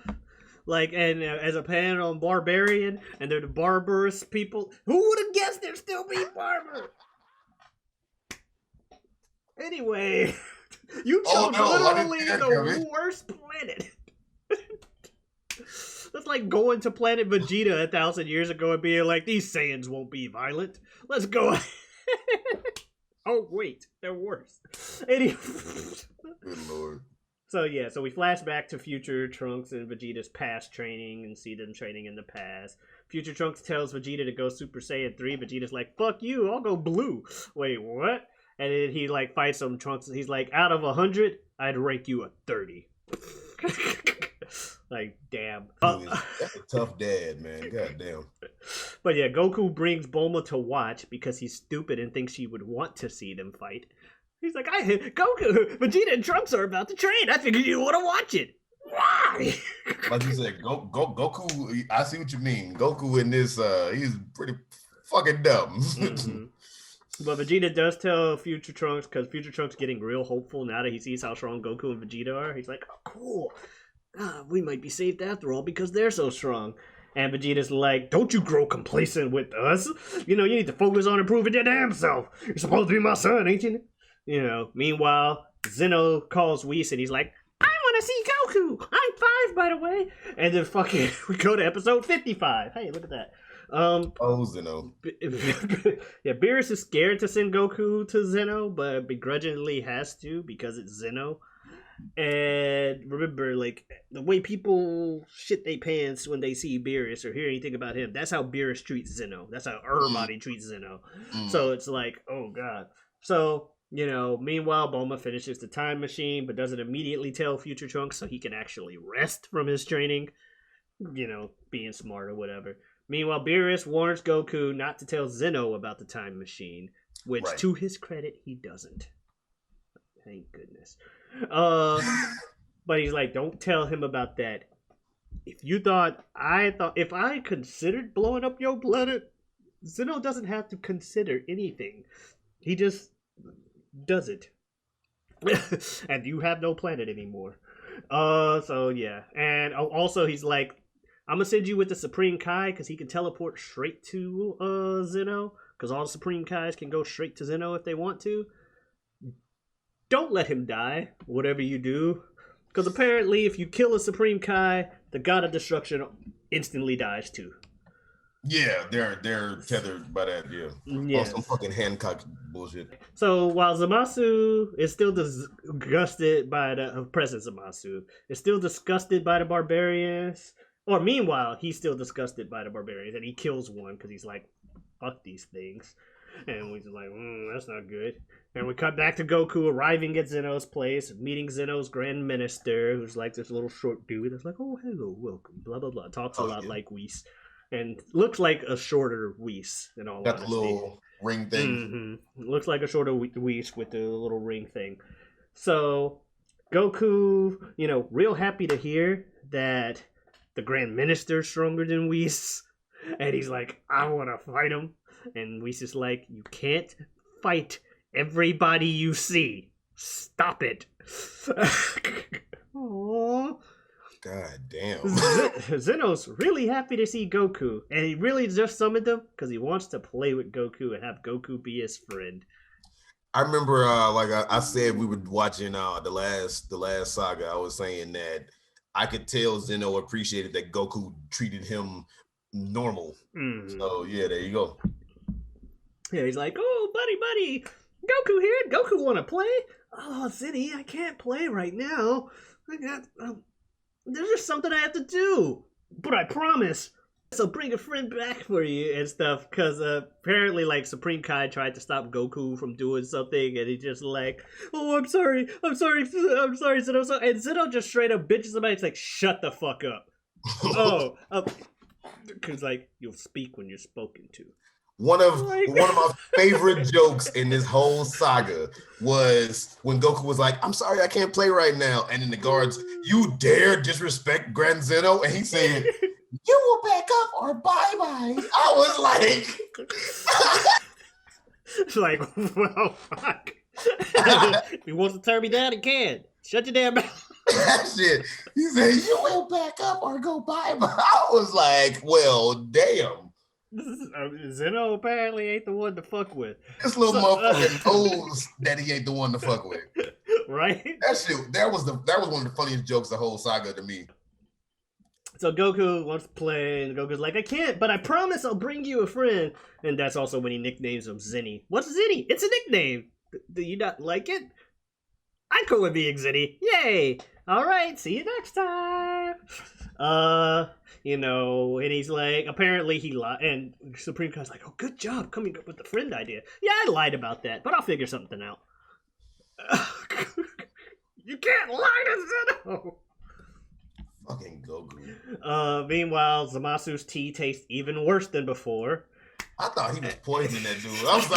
Like, and as a planet on Barbarian, and they're the barbarous people. Who would have guessed there'd still be barbar? Anyway, you chose literally the worst planet like going to Planet Vegeta 1,000 years ago and being like, these Saiyans won't be violent. Let's go. Oh, wait, they're worse. Anyway. Good lord. So so we flash back to Future Trunks and Vegeta's past training and see them training in the past. Future Trunks tells Vegeta to go Super Saiyan 3. Vegeta's like, fuck you, I'll go blue. Wait, what? And then he like fights some Trunks. He's like, out of 100, I'd rank you a 30. Like, damn. That's a tough dad, man. God damn. But yeah, Goku brings Bulma to watch because he's stupid and thinks she would want to see them fight. He's like, Goku, Vegeta and Trunks are about to train. I figured you want to watch it. Why? Like you said, Goku, I see what you mean. Goku in this, he's pretty fucking dumb. Mm-hmm. But Vegeta does tell Future Trunks, because Future Trunks getting real hopeful now that he sees how strong Goku and Vegeta are. He's like, oh, cool. We might be saved after all because they're so strong. And Vegeta's like, don't you grow complacent with us. You know, you need to focus on improving your damn self. You're supposed to be my son, ain't you? You know, meanwhile, Zeno calls Whis and he's like, I want to see Goku. I'm 5, by the way. And then fucking, we go to episode 55. Hey, look at that. Zeno. Yeah, Beerus is scared to send Goku to Zeno, but begrudgingly has to because it's Zeno. And remember, like, the way people shit their pants when they see Beerus or hear anything about him, that's how Beerus treats Zeno. That's how everybody treats Zeno. So it's like, oh god. So, you know, meanwhile, Bulma finishes the time machine, but doesn't immediately tell Future Trunks so he can actually rest from his training. You know, being smart or whatever. Meanwhile, Beerus warns Goku not to tell Zeno about the time machine, which, to his credit, he doesn't. Thank goodness. But he's like, don't tell him about that. If I considered blowing up your planet, Zeno doesn't have to consider anything. He just does it. And you have no planet anymore. So yeah. And also he's like, I'm gonna send you with the Supreme Kai because he can teleport straight to Zeno. Because all the Supreme Kais can go straight to Zeno if they want to. Don't let him die, whatever you do. Because apparently if you kill a Supreme Kai, the God of Destruction instantly dies too. Yeah, they're tethered by that, yeah. Yes. On some fucking Hancock bullshit. So while Zamasu is still disgusted by the present Zamasu is still disgusted by the barbarians, or meanwhile he's still disgusted by the barbarians and he kills one because he's like, fuck these things. And we're just like, that's not good. And we cut back to Goku arriving at Zeno's place, meeting Zeno's Grand Minister, who's like this little short dude that's like, oh, hello, welcome, blah, blah, blah. Talks a lot like Whis. And looks like a shorter Whis, in all honesty. Got the little ring thing. Mm-hmm. Looks like a shorter Whis with the little ring thing. So, Goku, you know, real happy to hear that the Grand Minister's stronger than Whis. And he's like, I want to fight him. And Whis is like, you can't fight everybody you see. Stop it. Aww. God damn. Zeno's really happy to see Goku. And he really just summoned him because he wants to play with Goku and have Goku be his friend. I remember, like I said, we were watching the last saga. I was saying that I could tell Zeno appreciated that Goku treated him normal. So yeah, there you go. Yeah, he's like, oh, buddy, Goku here. Goku want to play? Oh, Zinny, I can't play right now. There's just something I have to do. But I promise. So bring a friend back for you and stuff. Because apparently, like, Supreme Kai tried to stop Goku from doing something. And he's just like, oh, I'm sorry, Zeno. And Zeno just straight up bitches him out. He's like, shut the fuck up. Because, like, you'll speak when you're spoken to. One of my favorite jokes in this whole saga was when Goku was like, I'm sorry, I can't play right now. And then the guards, you dare disrespect Grand Zeno? And he said, you will back up or bye-bye. I was like... It's like, well, fuck. If he wants to turn me down, he can. Shut your damn mouth. That shit. He said, you will back up or go bye-bye. I was like, well, damn. Zeno apparently ain't the one to fuck with. This little motherfucker knows that he ain't the one to fuck with. Right? That was one of the funniest jokes of the whole saga to me. So Goku wants to play, and Goku's like, I can't, but I promise I'll bring you a friend. And that's also when he nicknames him Zinny. What's Zinny? It's a nickname. Do you not like it? I'm cool with being Zinny. Yay! Alright, see you next time. And he's like, apparently he lied, and Supreme Kai's like, oh, good job coming up with the friend idea. Yeah, I lied about that, but I'll figure something out. You can't lie to Zeno! Fucking Goku. Meanwhile, Zamasu's tea tastes even worse than before. I thought he was poisoning that dude. I was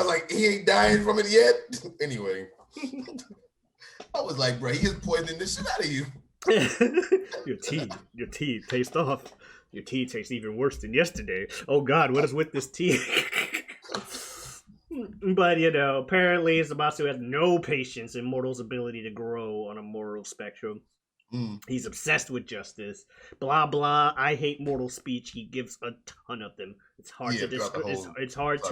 like, he ain't dying from it yet. Anyway, I was like, bro, he is poisoning the shit out of you. Your tea tastes off. Your tea tastes even worse than yesterday. Oh God, what is with this tea? But, apparently Zamasu has no patience in mortals' ability to grow on a moral spectrum. He's obsessed with justice. Blah, blah, I hate mortal speech. He gives a ton of them. It's hard it's hard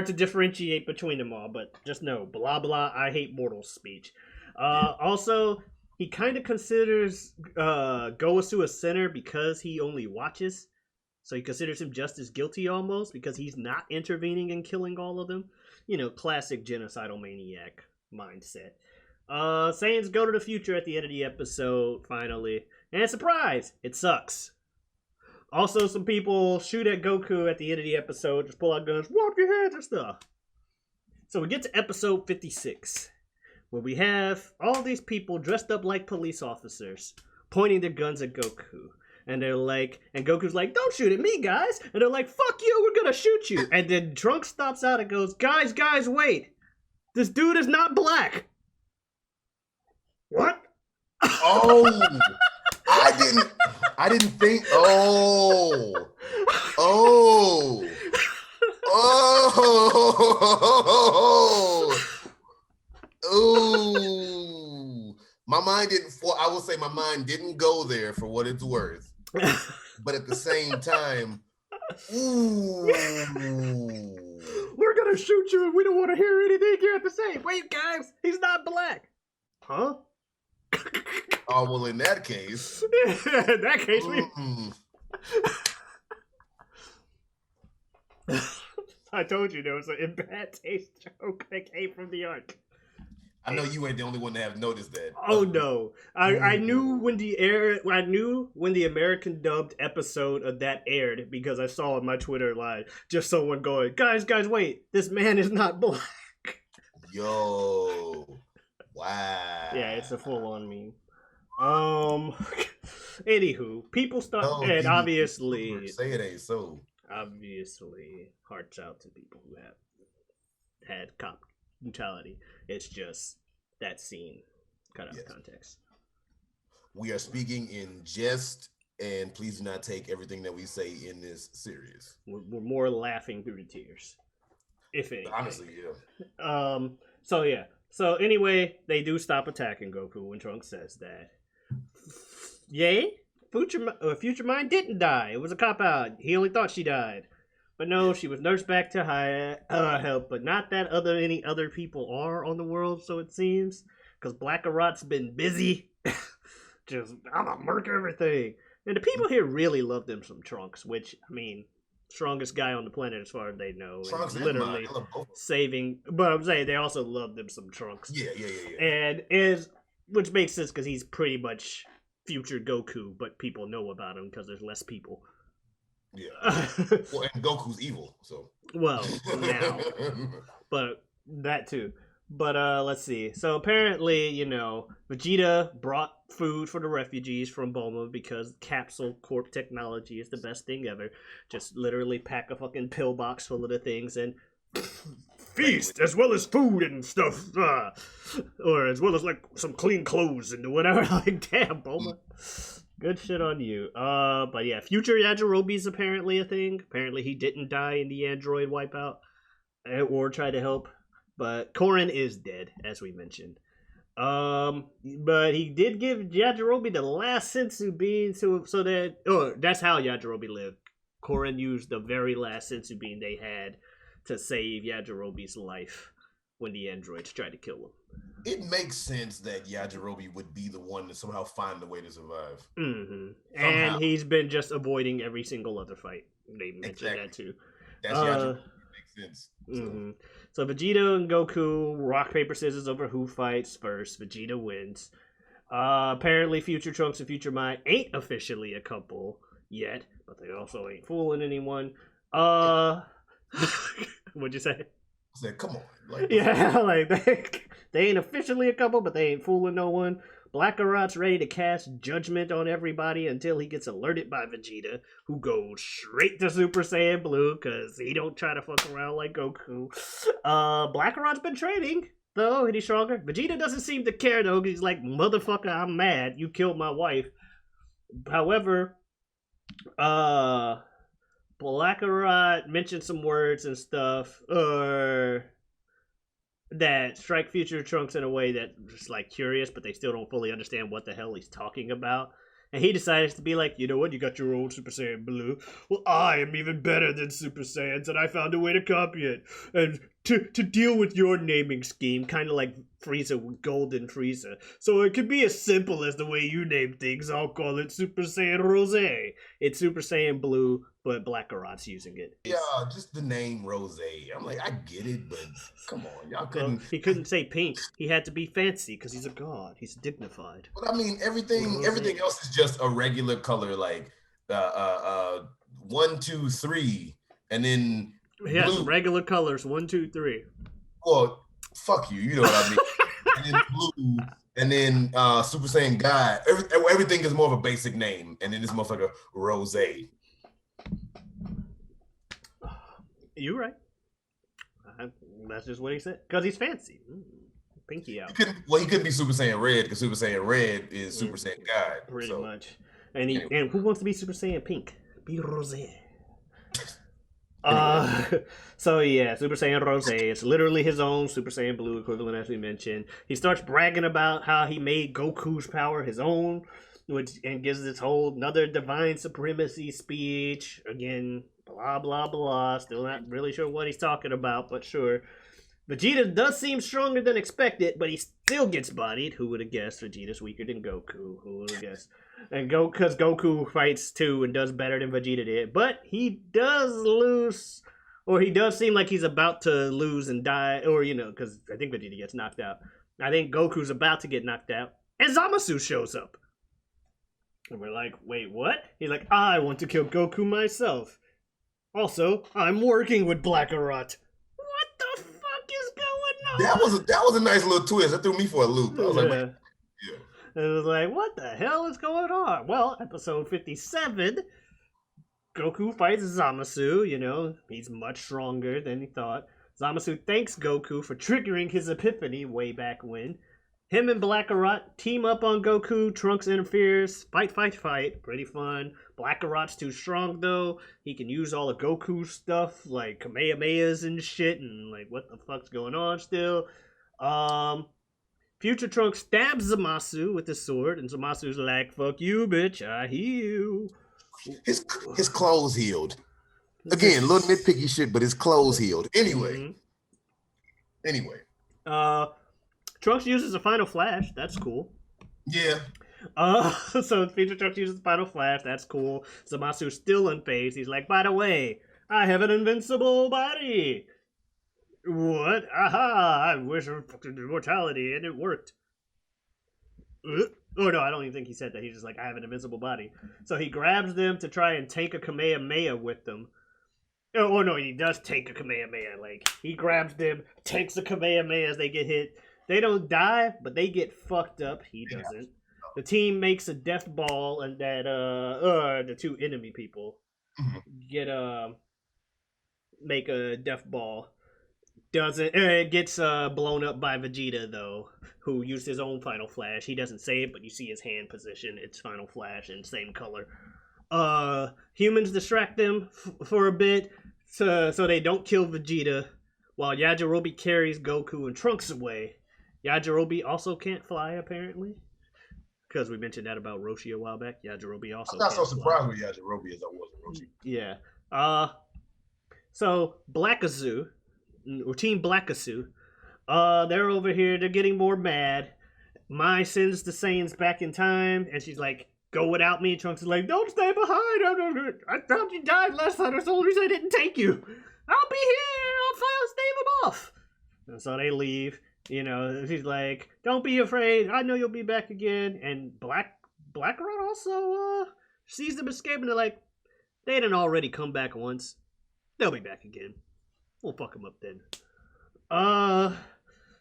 to differentiate between them all, but just know, blah, blah, I hate mortal speech. Also, he kind of considers Gowasu a sinner because he only watches. So he considers him just as guilty almost because he's not intervening and killing all of them. Classic genocidal maniac mindset. Saiyans go to the future at the end of the episode, finally. And surprise! It sucks. Also, some people shoot at Goku at the end of the episode, just pull out guns, walk your heads and stuff. So we get to episode 56, where we have all these people dressed up like police officers, pointing their guns at Goku. And they're like, and Goku's like, don't shoot at me, guys. And they're like, fuck you, we're gonna shoot you. And then Trunks stops out and goes, guys, wait. This dude is not black. What? Oh, I didn't think, oh. My mind didn't go there for what it's worth. But at the same time, ooh. We're gonna shoot you and we don't want to hear anything you have to say. Wait, guys, he's not black. Huh? Oh, well, in that case. In that case, I told you there was a bad taste joke that came from the arc. I know you ain't the only one to have noticed that. Oh no! I knew when the American dubbed episode of that aired because I saw on my Twitter live just someone going, guys, wait! This man is not black. Yo, wow. Yeah, it's a full on meme. Anywho, people start, and obviously say it ain't so. Obviously, hearts out to people who have had cop brutality. It's just that scene cut out of context. We are speaking in jest, and please do not take everything that we say in this serious. We're more laughing through the tears, if anything. Honestly, yeah. So anyway, they do stop attacking Goku when Trunks says that. Yay? Future Mind didn't die. It was a cop-out. He only thought she died. But no, she was nursed back to help. But not that any other people are on the world, so it seems. Because Blackarot's been busy. Just, I'm gonna murk everything. And the people here really love them some Trunks, which, I mean, strongest guy on the planet as far as they know. Trunks literally saving. But I'm saying they also love them some Trunks. Yeah. And which makes sense because he's pretty much future Goku, but people know about him because there's less people. Yeah. Well, and Goku's evil, so. Well, now. But that too. But let's see. So apparently, Vegeta brought food for the refugees from Bulma because capsule corp technology is the best thing ever. Just literally pack a fucking pillbox full of the things and feast as well as food and stuff. Or as well as like some clean clothes and whatever. Like, damn, Bulma. Good shit on you. But yeah, future Yajirobe's apparently a thing. Apparently he didn't die in the android wipeout or try to help. But Korin is dead, as we mentioned. But he did give Yajirobe the last sensu bean so that that's how Yajirobe lived. Korin used the very last sensu bean they had to save Yajirobe's life. when the androids try to kill him. It makes sense that Yajirobe would be the one to somehow find a way to survive. Mm-hmm. And he's been just avoiding every single other fight. They mentioned that too. That's Yajirobe. Makes sense. Mm-hmm. So Vegeta and Goku rock paper scissors over who fights first. Vegeta wins. Apparently, Future Trunks and Future Mai ain't officially a couple yet, but they also ain't fooling anyone. What'd you say? I said, come on. Like, yeah, like they ain't officially a couple, but they ain't fooling no one. Blackarot's ready to cast judgment on everybody until he gets alerted by Vegeta, who goes straight to Super Saiyan Blue because he don't try to fuck around like Goku. Blackarot's been training, though, and he's stronger. Vegeta doesn't seem to care, though, because he's like, motherfucker, I'm mad. You killed my wife. However, Blackarot mentioned some words and stuff, that strike Future Trunks in a way that just like curious, but they still don't fully understand what the hell he's talking about. And he decides to be like, you know what, you got your old Super Saiyan Blue. Well, I am even better than Super Saiyans, and I found a way to copy it. And to deal with your naming scheme, kind of like Frieza with Golden Frieza. So it could be as simple as the way you name things. I'll call it Super Saiyan Rose. It's Super Saiyan Blue, but Blackarot's using it. Yeah, just the name Rose. I'm like, I get it, but come on, y'all couldn't. He couldn't say pink. He had to be fancy because he's a god. He's dignified. But I mean, everything else is just a regular color, like 1, 2, 3, and then yeah, some regular colors 1, 2, 3. Well, fuck you. You know what I mean. And then blue, and then Super Saiyan God. Everything is more of a basic name, and then this motherfucker Rose. You're right. That's just what he said. Because he's fancy. Pinky out. He couldn't be Super Saiyan Red because Super Saiyan Red is Super Saiyan God. Pretty much. And and who wants to be Super Saiyan Pink? Be Rose. So yeah, Super Saiyan Rose. It's literally his own Super Saiyan Blue equivalent, as we mentioned. He starts bragging about how he made Goku's power his own, and gives this whole another divine supremacy speech. Again, blah blah blah. Still not really sure what he's talking about, but sure. Vegeta does seem stronger than expected, but he still gets bodied. Who would have guessed Vegeta's weaker than Goku? Who would have guessed? And because Goku fights too and does better than Vegeta did. But he does lose, or he does seem like he's about to lose and die, or, because I think Vegeta gets knocked out. I think Goku's about to get knocked out, and Zamasu shows up. And we're like, wait, what? He's like, I want to kill Goku myself. Also, I'm working with Blackarot. What the fuck is going on? That was a nice little twist. That threw me for a loop. I was like, yeah. And it was like, what the hell is going on? Well, episode 57, Goku fights Zamasu. He's much stronger than he thought. Zamasu thanks Goku for triggering his epiphany way back when. Him and Blackarot team up on Goku. Trunks interferes. Fight. Pretty fun. Blackarot's too strong, though. He can use all of Goku's stuff, like Kamehamehas and shit, and, like, what the fuck's going on still. Future Trunks stabs Zamasu with his sword, and Zamasu's like, fuck you, bitch, I heal. His clothes healed. Again, little nitpicky shit, but his clothes healed. Anyway. Trunks uses a final flash. That's cool. Yeah. So Future Trunks uses the final flash. That's cool. Zamasu's still unfazed. He's like, by the way, I have an invincible body. What? Aha! I wish for immortality, and it worked. Oh no, I don't even think he said that. He's just like, I have an invincible body. So he grabs them to try and tank a Kamehameha with them. Oh no, he does tank a Kamehameha. Like, he grabs them, tanks a Kamehameha as they get hit. They don't die, but they get fucked up. He doesn't. The team makes a death ball, and that the two enemy people make a death ball. It gets blown up by Vegeta, though, who used his own final flash. He doesn't say it, but you see his hand position. It's final flash in same color. Humans distract them for a bit so they don't kill Vegeta, while Yajirobe carries Goku and Trunks away. Yajirobe also can't fly, apparently, because we mentioned that about Roshi a while back. Yajirobe also I'm not can't so surprised with Yajirobe as I was with Roshi. Yeah. So Blackazu, or Team Blackazu, They're over here. They're getting more mad. Mai sends the Saiyans back in time, and she's like, "Go without me." Trunks is like, "Don't stay behind. I thought you died last time. That's the only reason I didn't take you. I'll be here. I'll stave them off." And so they leave. You know, she's like, "Don't be afraid. I know you'll be back again." And Black Rod also sees them escaping. They're like, they didn't already come back once. They'll be back again. We'll fuck them up then.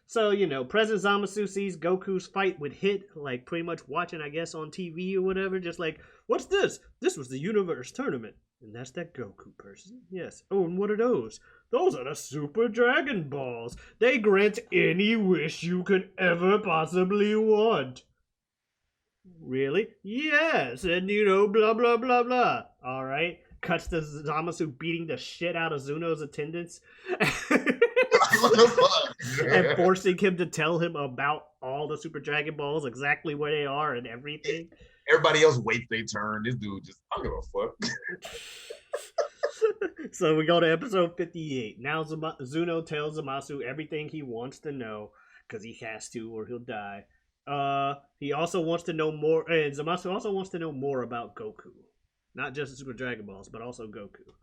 So, you know, President Zamasu sees Goku's fight with Hit, like, pretty much watching, I guess, on TV or whatever, just like, "What's this? This was the Universe Tournament." And that's that Goku person. Yes. Oh, and what are those? Those are the Super Dragon Balls. They grant any wish you could ever possibly want. Really? Yes. And, you know, blah, blah, blah, blah. All right. Cuts to Zamasu beating the shit out of Zuno's attendants. And forcing him to tell him about all the Super Dragon Balls, exactly where they are and everything. Everybody else waits their turn. This dude just, I don't give a fuck. So we go to episode 58. Now Zuno tells Zamasu everything he wants to know, because he has to or he'll die. He also wants to know more, and Zamasu also wants to know more about Goku. Not just the Super Dragon Balls, but also Goku.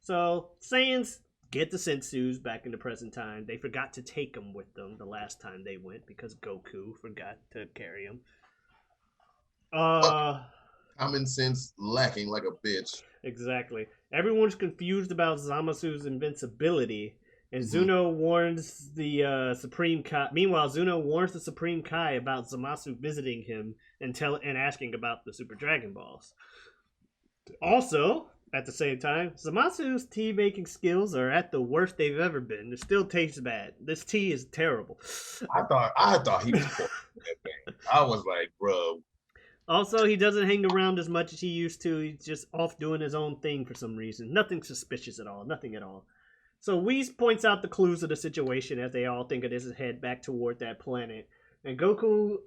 So, Saiyans get the Sensus back in the present time. They forgot to take them with them the last time they went because Goku forgot to carry them. Common sense lacking like a bitch. Exactly. Everyone's confused about Zamasu's invincibility, and Zuno warns the Supreme Kai. Meanwhile, Zuno warns the Supreme Kai about Zamasu visiting him and asking about the Super Dragon Balls. Also, at the same time, Zamasu's tea making skills are at the worst they've ever been. It still tastes bad. This tea is terrible. I thought he was poor. I was like, bro. Also, he doesn't hang around as much as he used to. He's just off doing his own thing for some reason. Nothing suspicious at all. Nothing at all. So Whis points out the clues of the situation as they all think it is head back toward that planet. And Goku,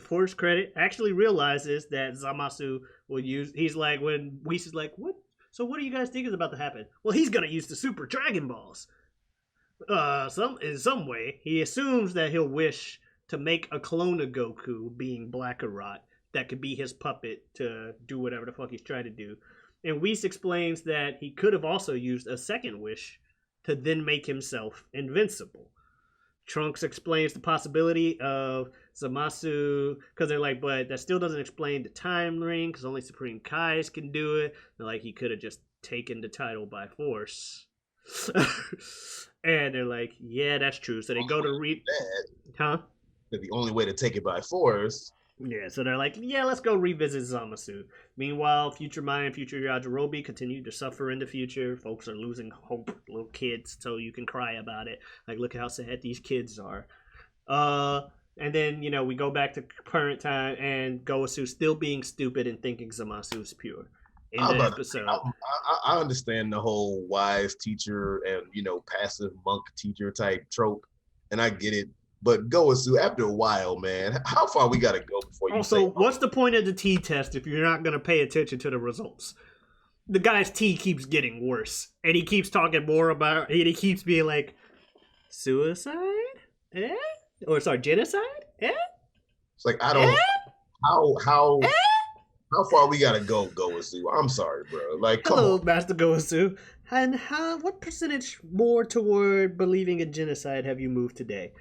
for his credit, actually realizes that Zamasu will use... He's like, when Whis is like, "What? So what do you guys think is about to happen?" Well, he's going to use the Super Dragon Balls. In some way, he assumes that he'll wish to make a clone of Goku, being Black Rot, that could be his puppet to do whatever the fuck he's trying to do. And Whis explains that he could have also used a second wish to then make himself invincible. Trunks explains the possibility of Zamasu, because they're like, but that still doesn't explain the time ring, because only Supreme Kais can do it. They're like, he could have just taken the title by force. And they're like, yeah, that's true. So they go to read... The only way to take it by force. Yeah, so they're like, yeah, let's go revisit Zamasu. Meanwhile, Future Mai and Future Yajirobe continue to suffer in the future. Folks are losing hope, little kids, so you can cry about it. Like, look how sad these kids are. And then, you know, we go back to current time, and Gowasu still being stupid and thinking Zamasu is pure. In the episode. I understand the whole wise teacher and, you know, passive monk teacher type trope, and I get it. But Gowasu, after a while, man, how far we gotta go before you also, what's the point of the tea test if you're not gonna pay attention to the results? The guy's tea keeps getting worse, and he keeps talking more about it, and he keeps being like, suicide? Eh? Or sorry, genocide? Eh? It's like, I don't how far we gotta go, Gowasu? I'm sorry, bro. Like, come Hello, on. Master Gowasu. And what percentage more toward believing in genocide have you moved today?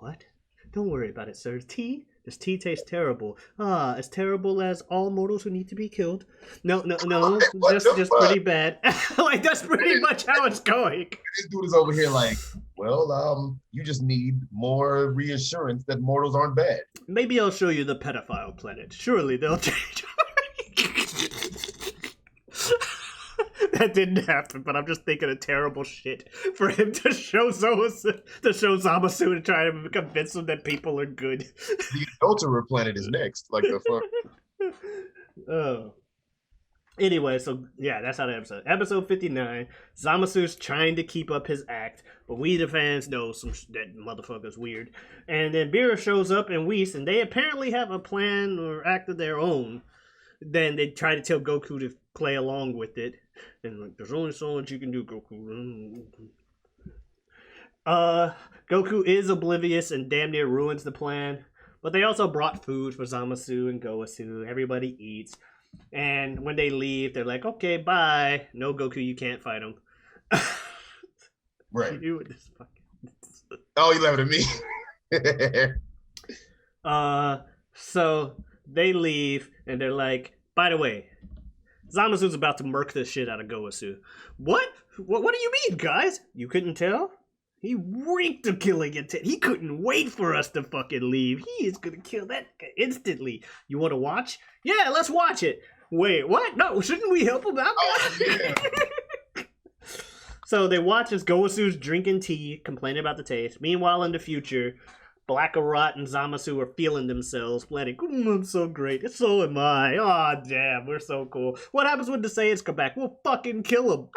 What? Don't worry about it, sir. This tea tastes terrible. As terrible as all mortals who need to be killed. No. just pretty bad. Like, that's pretty much how it's going. This dude is over here like, well, you just need more reassurance that mortals aren't bad. Maybe I'll show you the pedophile planet. Surely they'll change. That didn't happen, but I'm just thinking of terrible shit for him to show Zamasu and try to convince him that people are good. The adulterer planet is next. Like the fuck. Oh. Anyway, so yeah, that's how the episode. Episode 59. Zamasu's trying to keep up his act, but we the fans know that motherfucker's weird. And then Beerus shows up and Whis, and they apparently have a plan or act of their own. Then they try to tell Goku to play along with it. And like, there's only so much you can do, Goku. Goku is oblivious and damn near ruins the plan. But they also brought food for Zamasu and Gowasu. Everybody eats. And when they leave, they're like, okay, bye. No, Goku, you can't fight him. Right. You with this fucking... Oh, you left it at me. So they leave, and they're like, by the way, Zamasu's about to murk the shit out of Gowasu. What? What do you mean, guys? You couldn't tell? He reeked of killing intent. He couldn't wait for us to fucking leave. He is gonna kill that guy instantly. You want to watch? Yeah, let's watch it. Wait, what? No, shouldn't we help him out? Oh, yeah. So they watch as Gowasu's drinking tea, complaining about the taste. Meanwhile, in the future, Blackarot and Zamasu are feeling themselves, planning, I'm so great. So am I. Aw, damn, we're so cool. What happens when the Saiyans come back? We'll fucking kill them.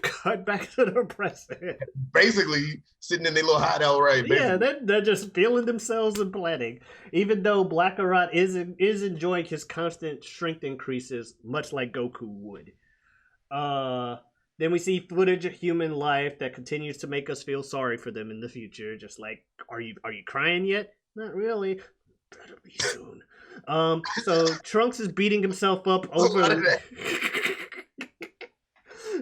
Cut back to the present. Basically, sitting in their little hideout, right? Yeah, they're just feeling themselves and planning. Even though Blackarot is enjoying his constant strength increases, much like Goku would. Then we see footage of human life that continues to make us feel sorry for them in the future. Just like, are you crying yet? Not really. Better be soon. So Trunks is beating himself up over.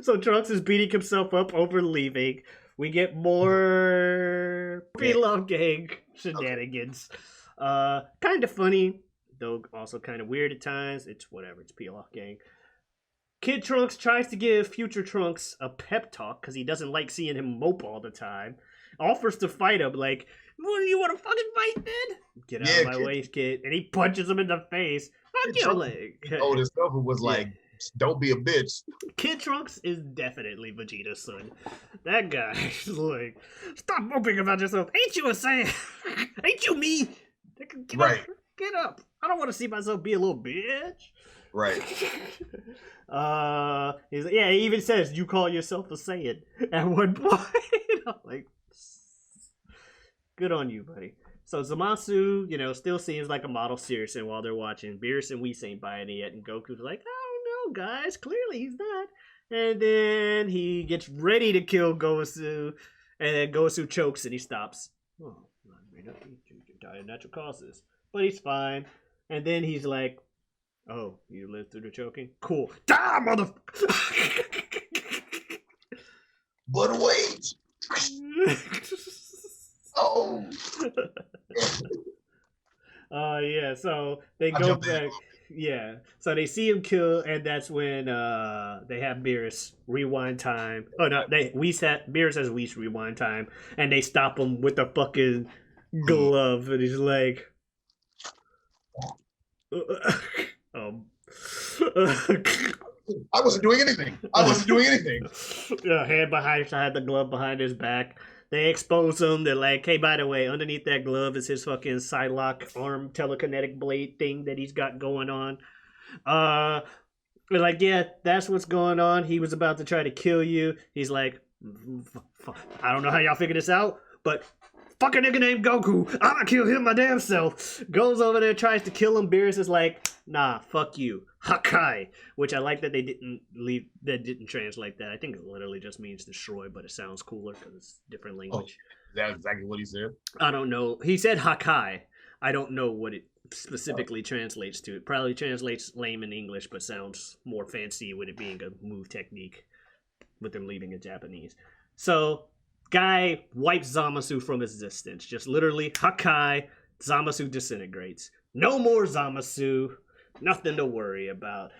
So Trunks is beating himself up over leaving. We get more Pre-Love Gang shenanigans. Kind of funny, though also kind of weird at times. It's whatever. It's Pre-Love Gang. Kid Trunks tries to give Future Trunks a pep talk because he doesn't like seeing him mope all the time. Offers to fight him, like, what, you want to fucking fight, man? Get out of my way, kid. And he punches him in the face. Fuck your leg. Oh, this stuff was like, don't be a bitch. Kid Trunks is definitely Vegeta's son. That guy is like, stop moping about yourself. Ain't you a Saiyan? Ain't you me? Get right. Up. Get up. I don't want to see myself be a little bitch. Right. He even says, you call yourself a Saiyan at one point. I'm like, good on you, buddy. So Zamasu, still seems like a model citizen while they're watching. Beerus and Whis ain't buying it yet, and Goku's like, oh no, guys, clearly he's not. And then he gets ready to kill Gowasu, and then Gowasu chokes and he stops. Oh, die of natural causes. But he's fine. And then he's like, oh, you lived through the choking? Cool. Die, motherfucker! But wait! Oh! Yeah, so they go back. Yeah, so they see him kill, and that's when they have Beerus rewind time. Oh, no, Beerus has Whis rewind time, and they stop him with the fucking glove, and he's like... I wasn't doing anything. Yeah, hand behind, I had the glove behind his back. They expose him. They're like, hey, by the way, underneath that glove is his fucking Psylocke arm telekinetic blade thing that he's got going on. They're like, yeah, that's what's going on. He was about to try to kill you. He's like, I don't know how y'all figure this out, but fuck a nigga named Goku. I'ma kill him my damn self. Goes over there, tries to kill him. Beerus is like, nah, fuck you. Hakai. Which I like that they didn't translate that. I think it literally just means destroy, but it sounds cooler because it's different language. Oh, that's exactly what he said? I don't know. He said Hakai. I don't know what it specifically translates to. It probably translates lame in English, but sounds more fancy with it being a move technique with them leaving in Japanese. So... guy wipes Zamasu from existence. Just literally, Hakai, Zamasu disintegrates. No more Zamasu. Nothing to worry about.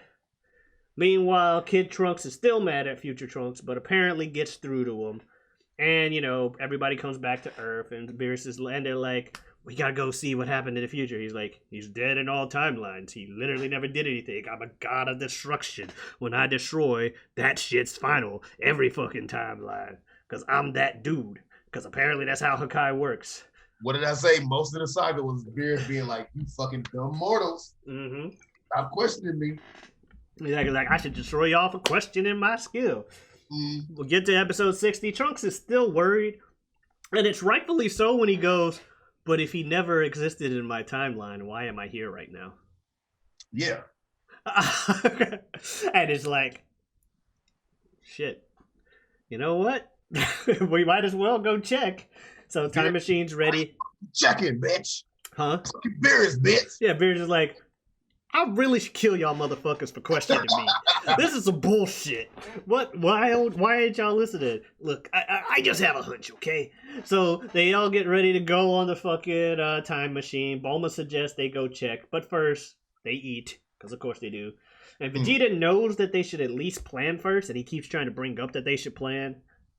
Meanwhile, Kid Trunks is still mad at Future Trunks, but apparently gets through to him. And, everybody comes back to Earth, and Beerus is, and they're like, we gotta go see what happened in the future. He's like, he's dead in all timelines. He literally never did anything. I'm a god of destruction. When I destroy, that shit's final. Every fucking timeline. Because I'm that dude. Because apparently that's how Hakai works. What did I say? Most of the saga was Beerus being like, you fucking dumb mortals. Mm-hmm. Stop questioning me. Like, I should destroy y'all for questioning my skill. We'll get to episode 60. Trunks is still worried. And it's rightfully so when he goes, but if he never existed in my timeline, why am I here right now? Yeah. And it's like, shit. You know what? We might as well go check. So time machine's ready. Check it, bitch. Huh? Beerus, bitch. Yeah, Beerus is like, I really should kill y'all motherfuckers for questioning me. This is some bullshit. What? Why ain't y'all listening? Look, I just have a hunch, okay? So they all get ready to go on the fucking time machine. Bulma suggests they go check, but first they eat, because of course they do. And Vegeta knows that they should at least plan first, and he keeps trying to bring up that they should plan.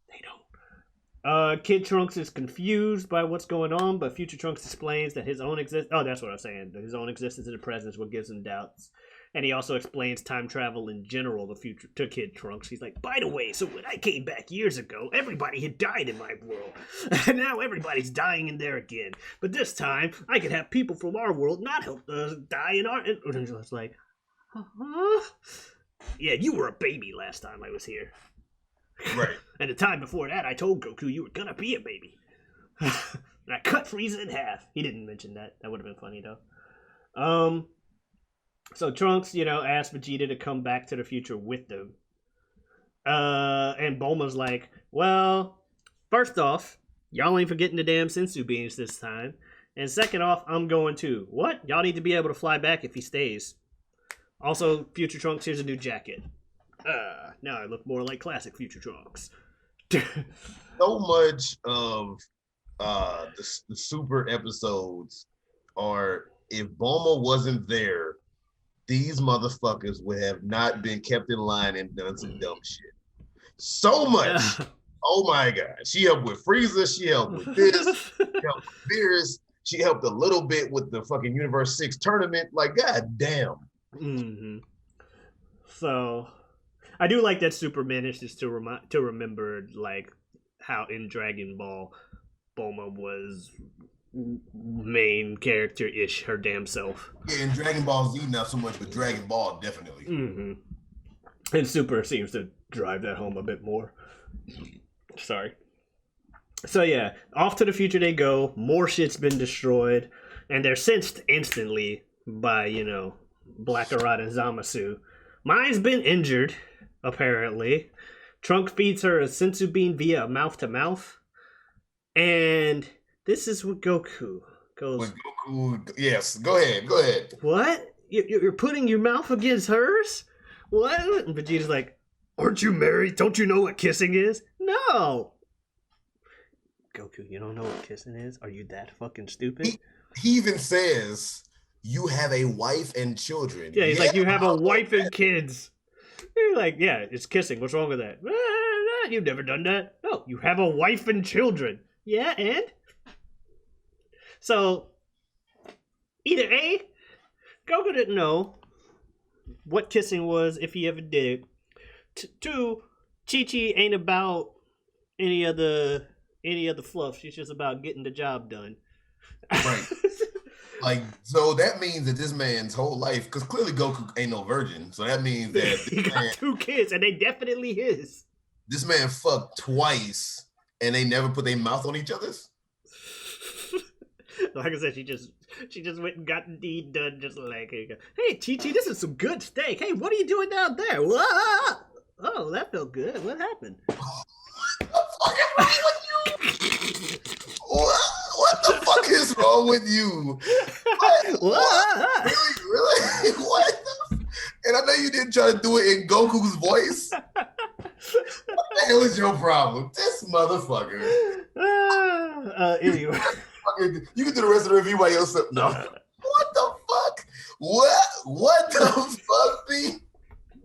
They don't. Kid Trunks is confused by what's going on, but Future Trunks explains that his own existence... Oh, that's what I was saying. That his own existence in the present is what gives him doubts. And he also explains time travel in general to Kid Trunks. He's like, by the way, so when I came back years ago, everybody had died in my world. And now everybody's dying in there again. But this time, I could have people from our world not help die in our... And it's like, huh? Yeah, you were a baby last time I was here. Right. And the time before that, I told Goku you were gonna be a baby. And I cut Frieza in half. He didn't mention that. That would have been funny, though. So Trunks, asked Vegeta to come back to the future with them. And Bulma's like, well, first off, y'all ain't forgetting the damn sensu beans this time. And second off, I'm going too. What? Y'all need to be able to fly back if he stays. Also, Future Trunks, here's a new jacket. Now I look more like classic Future Trunks. So much of the Super episodes are, if Bulma wasn't there, these motherfuckers would have not been kept in line and done some dumb shit. So much. Oh my God. She helped with Frieza. She helped with this. She helped with Beerus. She helped a little bit with the fucking Universe 6 tournament. Like, god damn. Mm-hmm. So... I do like that Super manages to remember, like, how in Dragon Ball, Bulma was main character-ish, her damn self. Yeah, in Dragon Ball Z, not so much, but Dragon Ball, definitely. Mm-hmm. And Super seems to drive that home a bit more. Sorry. So, yeah, off to the future they go. More shit's been destroyed. And they're sensed instantly by, Blackarot and Zamasu. Mine's been injured. Apparently, Trunk feeds her a sensu bean via mouth-to-mouth, and this is what Goku goes. With Goku, yes, go ahead. What? You're putting your mouth against hers? What? And Vegeta's like, aren't you married? Don't you know what kissing is? No. Goku, you don't know what kissing is? Are you that fucking stupid? He even says, you have a wife and children. Yeah, he's like, you have a wife and kids. You're like, yeah, it's kissing. What's wrong with that? You've never done that. No, you have a wife and children. Yeah, and? So, either A, Goku didn't know what kissing was if he ever did. Two, Chi-Chi ain't about any of the fluff. She's just about getting the job done. Right. Like, so that means that this man's whole life, because clearly Goku ain't no virgin, so that means that he got 2 kids, and they definitely his. This man fucked twice, and they never put their mouth on each other's? Like I said, she just went and got the deed done, just like, hey, Chi-Chi, this is some good steak. Hey, what are you doing down there? Whoa! Oh, that felt good. What happened? What the fuck is wrong with you? What? Really? What? And I know you didn't try to do it in Goku's voice. What the hell is your problem? This motherfucker. Anyway. You can do the rest of the review by yourself. No. What the fuck? What the fuck, B?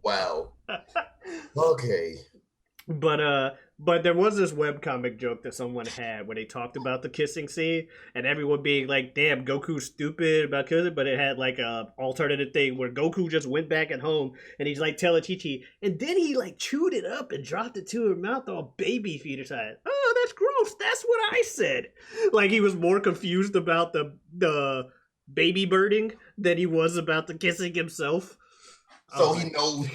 Wow. Okay. But there was this webcomic joke that someone had where they talked about the kissing scene and everyone being like, damn, Goku's stupid about kissing, but it had like a alternative thing where Goku just went back at home and he's like telling Chi-Chi, and then he like chewed it up and dropped it to her mouth all baby feeder side. Oh, that's gross. That's what I said. Like he was more confused about the baby birding than he was about the kissing himself. So he knows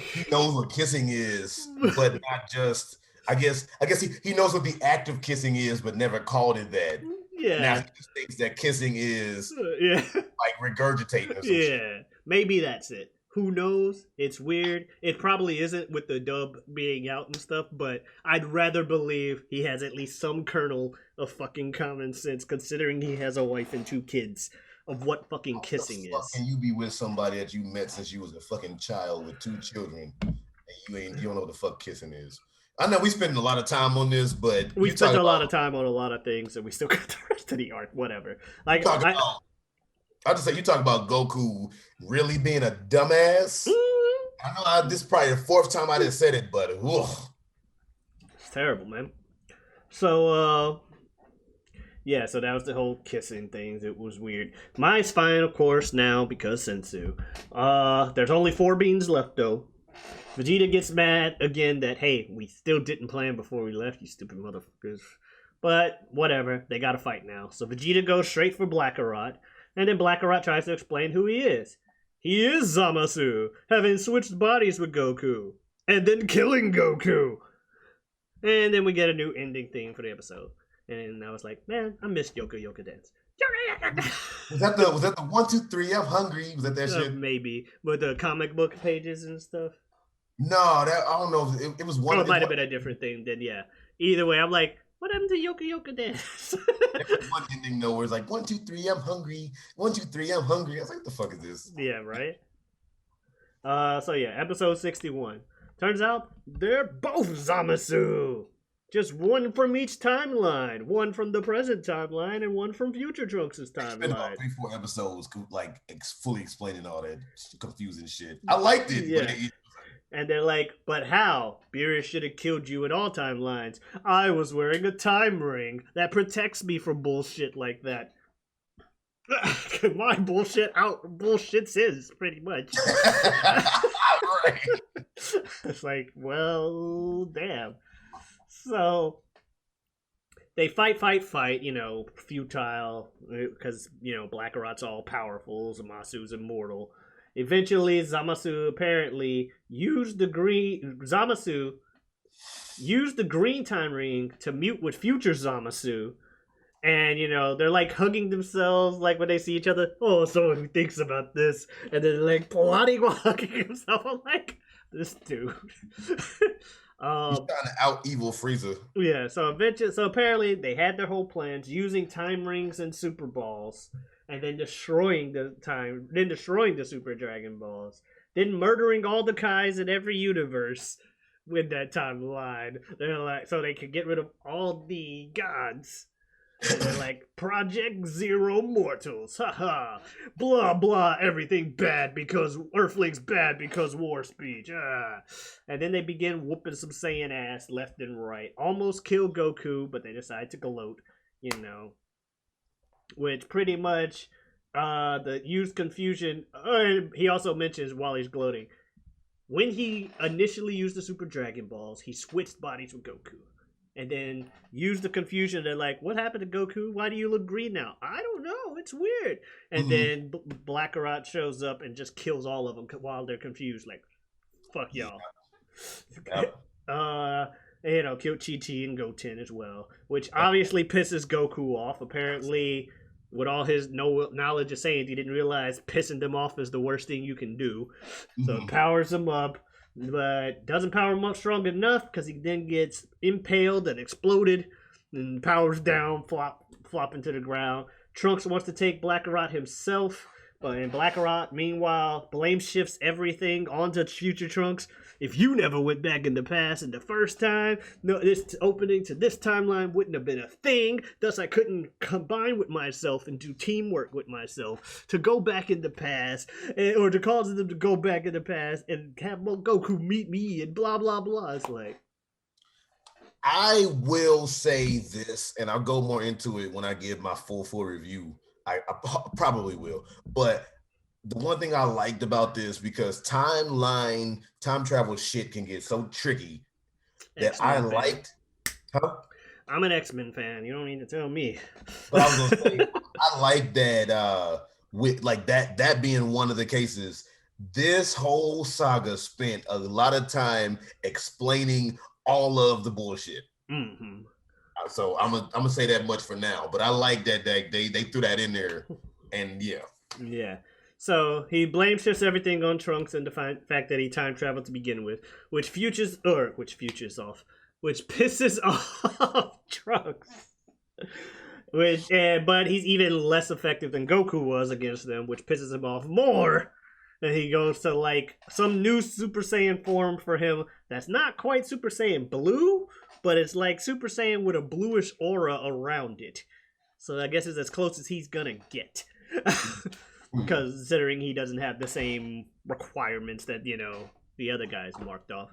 what kissing is, but not just... I guess he knows what the act of kissing is, but never called it that. Yeah. Now he thinks that kissing is like regurgitating or something. Yeah. Maybe that's it. Who knows? It's weird. It probably isn't with the dub being out and stuff, but I'd rather believe he has at least some kernel of fucking common sense, considering he has a wife and 2 kids, of what fucking kissing is. How is. can you be with somebody that you met since you was a fucking child with 2 children, and you don't know what the fuck kissing is? I know we spend a lot of time on this, but we spent a lot of time on a lot of things, and we still got the rest of the art. Whatever. Like I just say you talk about Goku really being a dumbass. I know this is probably the 4th time I just said it, but it's terrible, man. So yeah, so that was the whole kissing things. It was weird. Mine's fine, of course, now because Sensu. There's only 4 beans left though. Vegeta gets mad again that, hey, we still didn't plan before we left, you stupid motherfuckers. But whatever, they gotta fight now. So Vegeta goes straight for Blackarot, and then Blackarot tries to explain who he is. He is Zamasu, having switched bodies with Goku, and then killing Goku. And then we get a new ending theme for the episode. And I was like, man, I missed Yoka Yoka Dance. Was that the 1, 2, 3? I'm hungry. Was that shit? Maybe with the comic book pages and stuff. No, that I don't know. It was one. Oh, it might have been a different thing. Then yeah. Either way, I'm like, what happened to Yoka Yoka Dance? One ending though, where it's like 1, 2, 3, I'm hungry. 1, 2, 3, I'm hungry. I was like, what the fuck is this? Yeah, right. So yeah, episode 61. Turns out they're both Zamasu. Just one from each timeline. One from the present timeline and one from Future Trunks' timeline. It's been about 3-4 episodes, like fully explaining all that confusing shit. I liked it. Yeah. And they're like, but how? Beerus should have killed you in all timelines. I was wearing a time ring that protects me from bullshit like that. My bullshit is pretty much. Right. It's like, well, damn. So they fight, futile, because, Blackarot's all powerful, Zamasu's immortal. Eventually, Zamasu apparently used the green time ring to mute with future Zamasu. And, they're like hugging themselves, like when they see each other. Oh, someone who thinks about this. And then like plotting while hugging himself. I'm like, this dude. He's trying to out evil Frieza. Yeah, so apparently they had their whole plans using time rings and super balls, and then destroying the Super Dragon Balls, then murdering all the Kais in every universe with that timeline. They're like, so they could get rid of all the gods. And they're like, Project Zero Mortals, haha, blah blah, everything bad because Earthlings bad because war speech, And then they begin whooping some Saiyan ass left and right. Almost kill Goku, but they decide to gloat, Which pretty much, the used confusion, he also mentions while he's gloating, when he initially used the Super Dragon Balls, he switched bodies with Goku. And then use the confusion. They're like, what happened to Goku? Why do you look green now? I don't know. It's weird. And then Blackarot shows up and just kills all of them while they're confused. Like, fuck y'all. Killed Chi-Chi and Goten as well. Which obviously pisses Goku off. Apparently, with all his knowledge of Saiyans, he didn't realize pissing them off is the worst thing you can do. So it powers them up. But doesn't power him up strong enough because he then gets impaled and exploded and powers down, flopping to the ground. Trunks wants to take Blackarot himself, but Blackarot, meanwhile, blame shifts everything onto Future Trunks. If you never went back in the past and the first time, this opening to this timeline wouldn't have been a thing. Thus, I couldn't combine with myself and do teamwork with myself to go back in the past, or to cause them to go back in the past and have Goku meet me and blah, blah, blah. It's like, I will say this, and I'll go more into it when I give my full review. I probably will. But the one thing I liked about this, because time travel shit can get so tricky, that X-Men I fan. liked. Huh? I'm an X-Men fan. You don't need to tell me. But I was gonna say, I like that. With like that being one of the cases, this whole saga spent a lot of time explaining all of the bullshit. Mm-hmm. So I'm gonna say that much for now. But I like that they threw that in there, and yeah. Yeah. So he blame shifts everything on Trunks and the fact that he time traveled to begin with, which pisses off Trunks. But he's even less effective than Goku was against them, which pisses him off more. And he goes to like some new Super Saiyan form for him that's not quite Super Saiyan Blue, but it's like Super Saiyan with a bluish aura around it. So I guess it's as close as he's gonna get. Considering he doesn't have the same requirements that, the other guys marked off.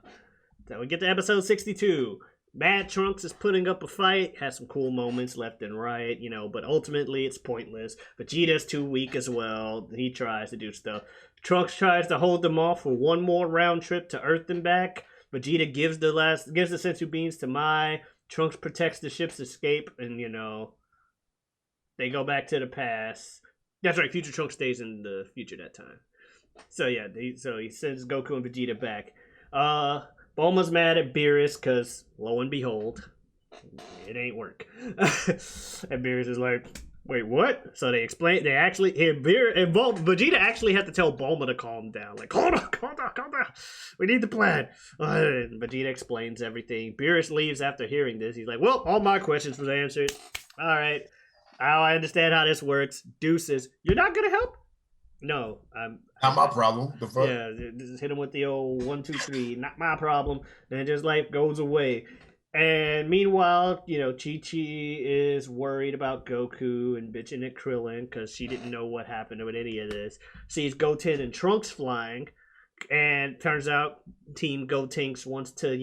So we get to episode 62. Mad Trunks is putting up a fight, has some cool moments left and right, but ultimately it's pointless. Vegeta's too weak as well. He tries to do stuff. Trunks tries to hold them off for one more round trip to Earth and back. Vegeta gives the sensu beans to Mai. Trunks protects the ship's escape, and they go back to the past. That's right, Future Trunks stays in the future that time. So yeah, he sends Goku and Vegeta back. Bulma's mad at Beerus because, lo and behold, it ain't work. And Beerus is like, wait, what? So Vegeta actually had to tell Bulma to calm down. Like, calm down. We need the plan. And Vegeta explains everything. Beerus leaves after hearing this. He's like, well, all my questions were answered. All right. I understand how this works. Deuces. You're not going to help? No, not my problem. The fuck? Yeah, just hit him with the old 1, 2, 3. Not my problem. And just life goes away. And meanwhile, Chi-Chi is worried about Goku and bitching at Krillin because she didn't know what happened with any of this. Sees Goten and Trunks flying, and turns out Team Gotenks wants to,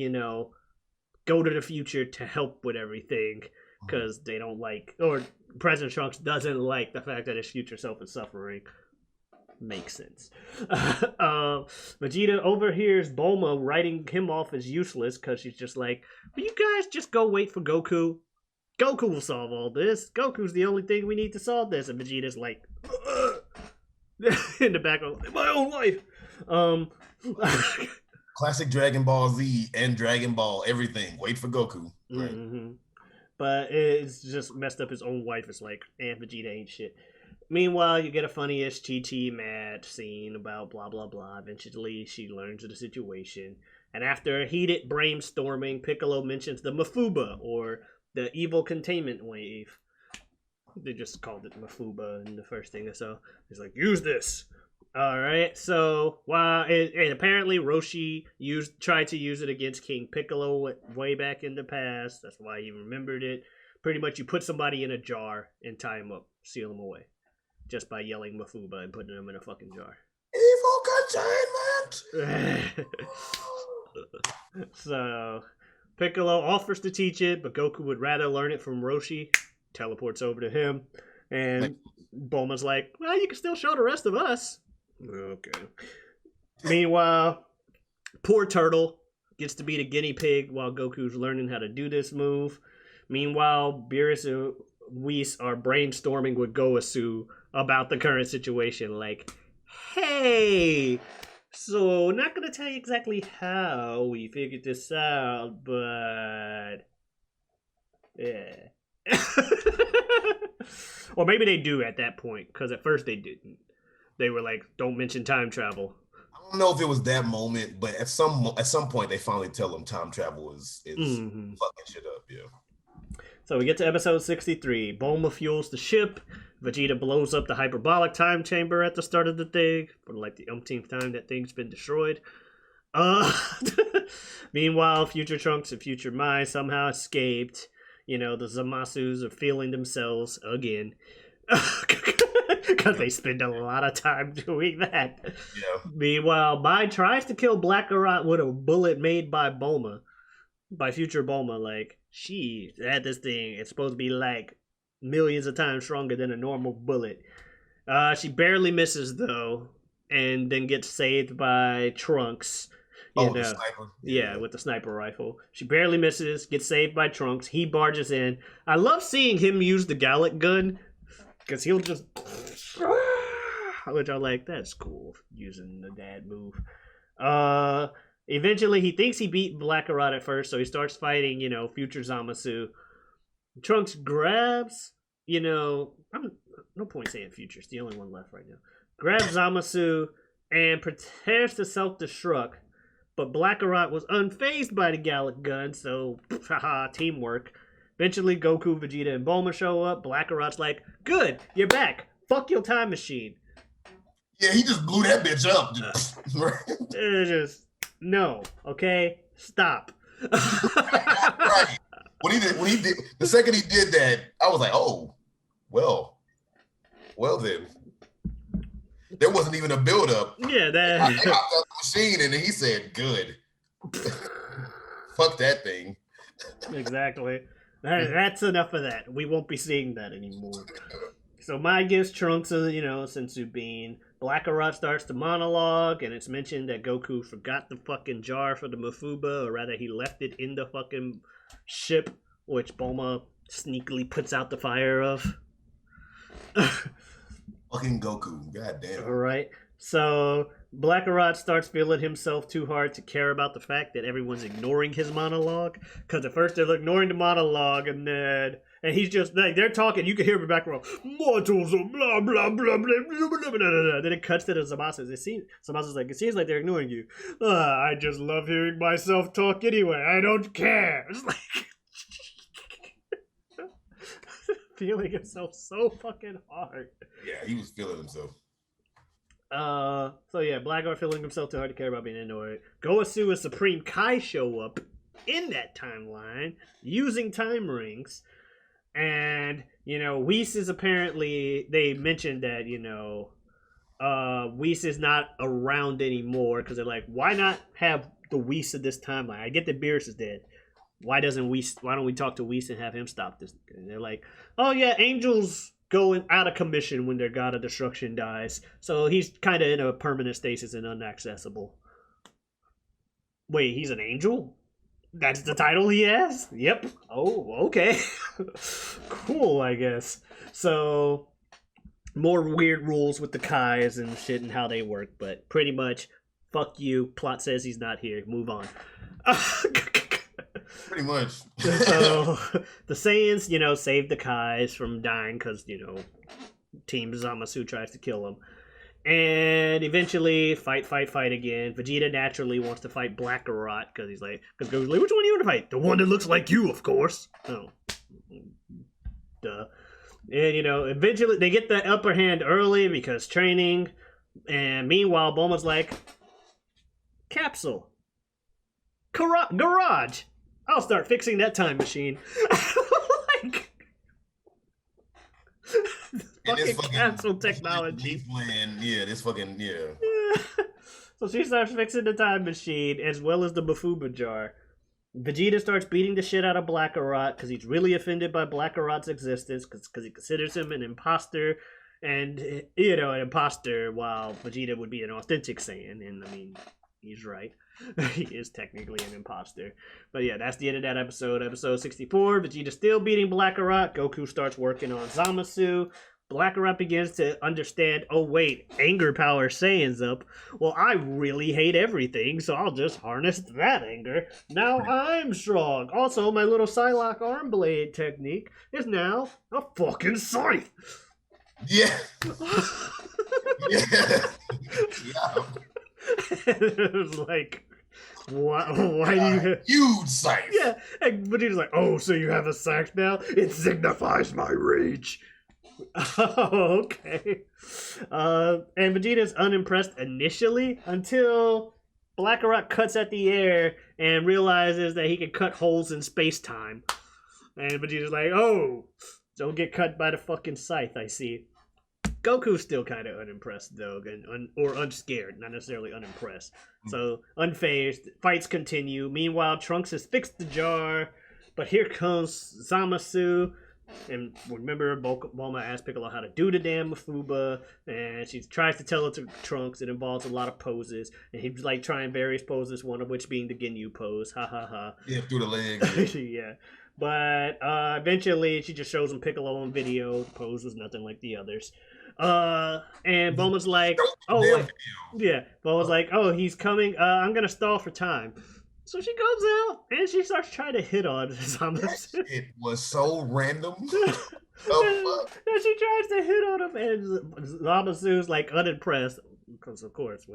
go to the future to help with everything because they don't like, or President Trunks doesn't like the fact that his future self is suffering. Makes sense. Vegeta overhears Bulma writing him off as useless because she's just like, will you guys just go wait for Goku? Goku will solve all this. Goku's the only thing we need to solve this. And Vegeta's like, in the back of my own life. Classic Dragon Ball Z and Dragon Ball, everything. Wait for Goku. Right? Mm-hmm. But it's just messed up his own wife. It's like, Vegeta ain't shit. Meanwhile, you get a funny-ish Chi-Chi mad scene about blah, blah, blah. Eventually, she learns of the situation. And after heated brainstorming, Piccolo mentions the Mafuba, or the evil containment wave. They just called it Mafuba in the first thing I saw. He's like, use this! Alright, so, and apparently Roshi tried to use it against King Piccolo way back in the past. That's why he remembered it. Pretty much, you put somebody in a jar and tie him up, seal him away. Just by yelling Mafuba and putting them in a fucking jar. Evil containment! So, Piccolo offers to teach it, but Goku would rather learn it from Roshi. Teleports over to him. And Bulma's like, well, you can still show the rest of us. Okay. Meanwhile, poor Turtle gets to be the guinea pig while Goku's learning how to do this move. Meanwhile, Beerus and Whis are brainstorming with Goasu about the current situation. Like, hey, so not gonna tell you exactly how we figured this out, but yeah. Or maybe they do at that point, because at first they didn't. They were like, don't mention time travel. I don't know if it was that moment, but at some point they finally tell them time travel is fucking shit up, yeah. So we get to episode 63. Bulma fuels the ship. Vegeta blows up the hyperbolic time chamber at the start of the thing, for like the umpteenth time that thing's been destroyed. Meanwhile, Future Trunks and Future Mai somehow escaped. The Zamasus are feeling themselves again. Because they spend a lot of time doing that. Yeah. Meanwhile, Mai tries to kill Blackheart with a bullet made by Future Bulma. Like, she had this thing. It's supposed to be like millions of times stronger than a normal bullet. She barely misses though, and then gets saved by Trunks. The sniper. Yeah, with the sniper rifle. She barely misses, gets saved by Trunks. He barges in. I love seeing him use the Gallic gun, because he'll just... Which I'm like, that's cool, using the dad move. Eventually, he thinks he beat Blackheart at first, so he starts fighting, future Zamasu. Trunks grabs, I'm no point saying future. It's the only one left right now. grabs Zamasu, and prepares to self-destruct. But Blackarot was unfazed by the Gallic gun, so haha, teamwork. Eventually, Goku, Vegeta, and Bulma show up. Blackarot's like, "Good, you're back. Fuck your time machine." Yeah, he just blew that bitch up. Just no, okay, stop. Right. When he did the second he did that, I was like, oh, well then. There wasn't even a build up. Yeah, that I hopped out the machine and he said, "Good." Fuck that thing. Exactly. That's enough of that. We won't be seeing that anymore. So Mai gives Trunks a, senzu bean. Blackarot starts the monologue, and it's mentioned that Goku forgot the fucking jar for the Mafuba, or rather he left it in the fucking ship, which Bulma sneakily puts out the fire of. Fucking Goku. God damn. Alright. So Blackarot starts feeling himself too hard to care about the fact that everyone's ignoring his monologue. Because at first they're ignoring the monologue, and he's just like, they're talking, you can hear him in the background, mortals are blah blah blah blah blah blah blah. Then it cuts to the Zamasu. Zamasu's like, it seems like they're ignoring you. I just love hearing myself talk anyway. I don't care. It's like feeling himself so fucking hard. Yeah, he was feeling himself. So yeah, Blackarot feeling himself too hard to care about being annoyed. Goasu and Supreme Kai show up in that timeline using time rings. And, Whis is apparently, they mentioned that, Whis is not around anymore because they're like, why not have the Whis of this timeline? I get that Beerus is dead. Why don't we talk to Whis and have him stop this? And they're like, oh yeah, Angel's going out of commission when their god of destruction dies. So he's kind of in a permanent stasis and inaccessible. Wait, he's an angel? That's the title he has? Yep. Oh, okay. Cool, I guess. So, more weird rules with the Kais and shit and how they work, but pretty much, fuck you. Plot says he's not here. Move on. Pretty much. So, the Saiyans, save the Kais from dying because, Team Zamasu tries to kill them. And eventually, fight again. Vegeta naturally wants to fight Blackarot because Goku's like, which one do you want to fight? The one that looks like you, of course. Oh. Duh. And, eventually they get the upper hand early because training. And meanwhile, Bulma's like, Capsule. Garage. I'll start fixing that time machine. Fucking capsule technology. So she starts fixing the time machine as well as the Mafuba jar. Vegeta starts beating the shit out of Blackarot because he's really offended by Blackarot's existence because he considers him an imposter. And, an imposter while Vegeta would be an authentic Saiyan. And, he's right. He is technically an imposter. But yeah, that's the end of that episode. Episode 64, Vegeta still beating Blackarot. Goku starts working on Zamasu. Blackarot begins to understand, oh wait, anger power Saiyan's up. Well, I really hate everything, so I'll just harness that anger. Now I'm strong. Also, my little Psylocke arm blade technique is now a fucking scythe. Yeah. Yeah. It was like, why do you have... Huge scythe. Yeah, but he's like, oh, so you have a scythe now? It signifies my rage. Oh, okay. And Vegeta's unimpressed initially until Blackarot cuts at the air and realizes that he can cut holes in space-time. And Vegeta's like, oh, don't get cut by the fucking scythe, I see. Goku's still kind of unimpressed, though, or unscared, not necessarily unimpressed. So, unfazed, fights continue. Meanwhile, Trunks has fixed the jar, but here comes Zamasu. And remember, Bulma asked Piccolo how to do the damn Mafuba, and she tries to tell it to Trunks. It involves a lot of poses, and he's like trying various poses, one of which being the Ginyu pose. Ha ha ha. Yeah, through the legs. Yeah. But eventually, she just shows him Piccolo on video. The pose was nothing like the others. And Bulma's like, oh, wait. Yeah. Bulma's like, oh, he's coming. I'm going to stall for time. So she goes out and she starts trying to hit on Zamasu. It was so random. And she tries to hit on him, and Zamasu's like unimpressed because, of course,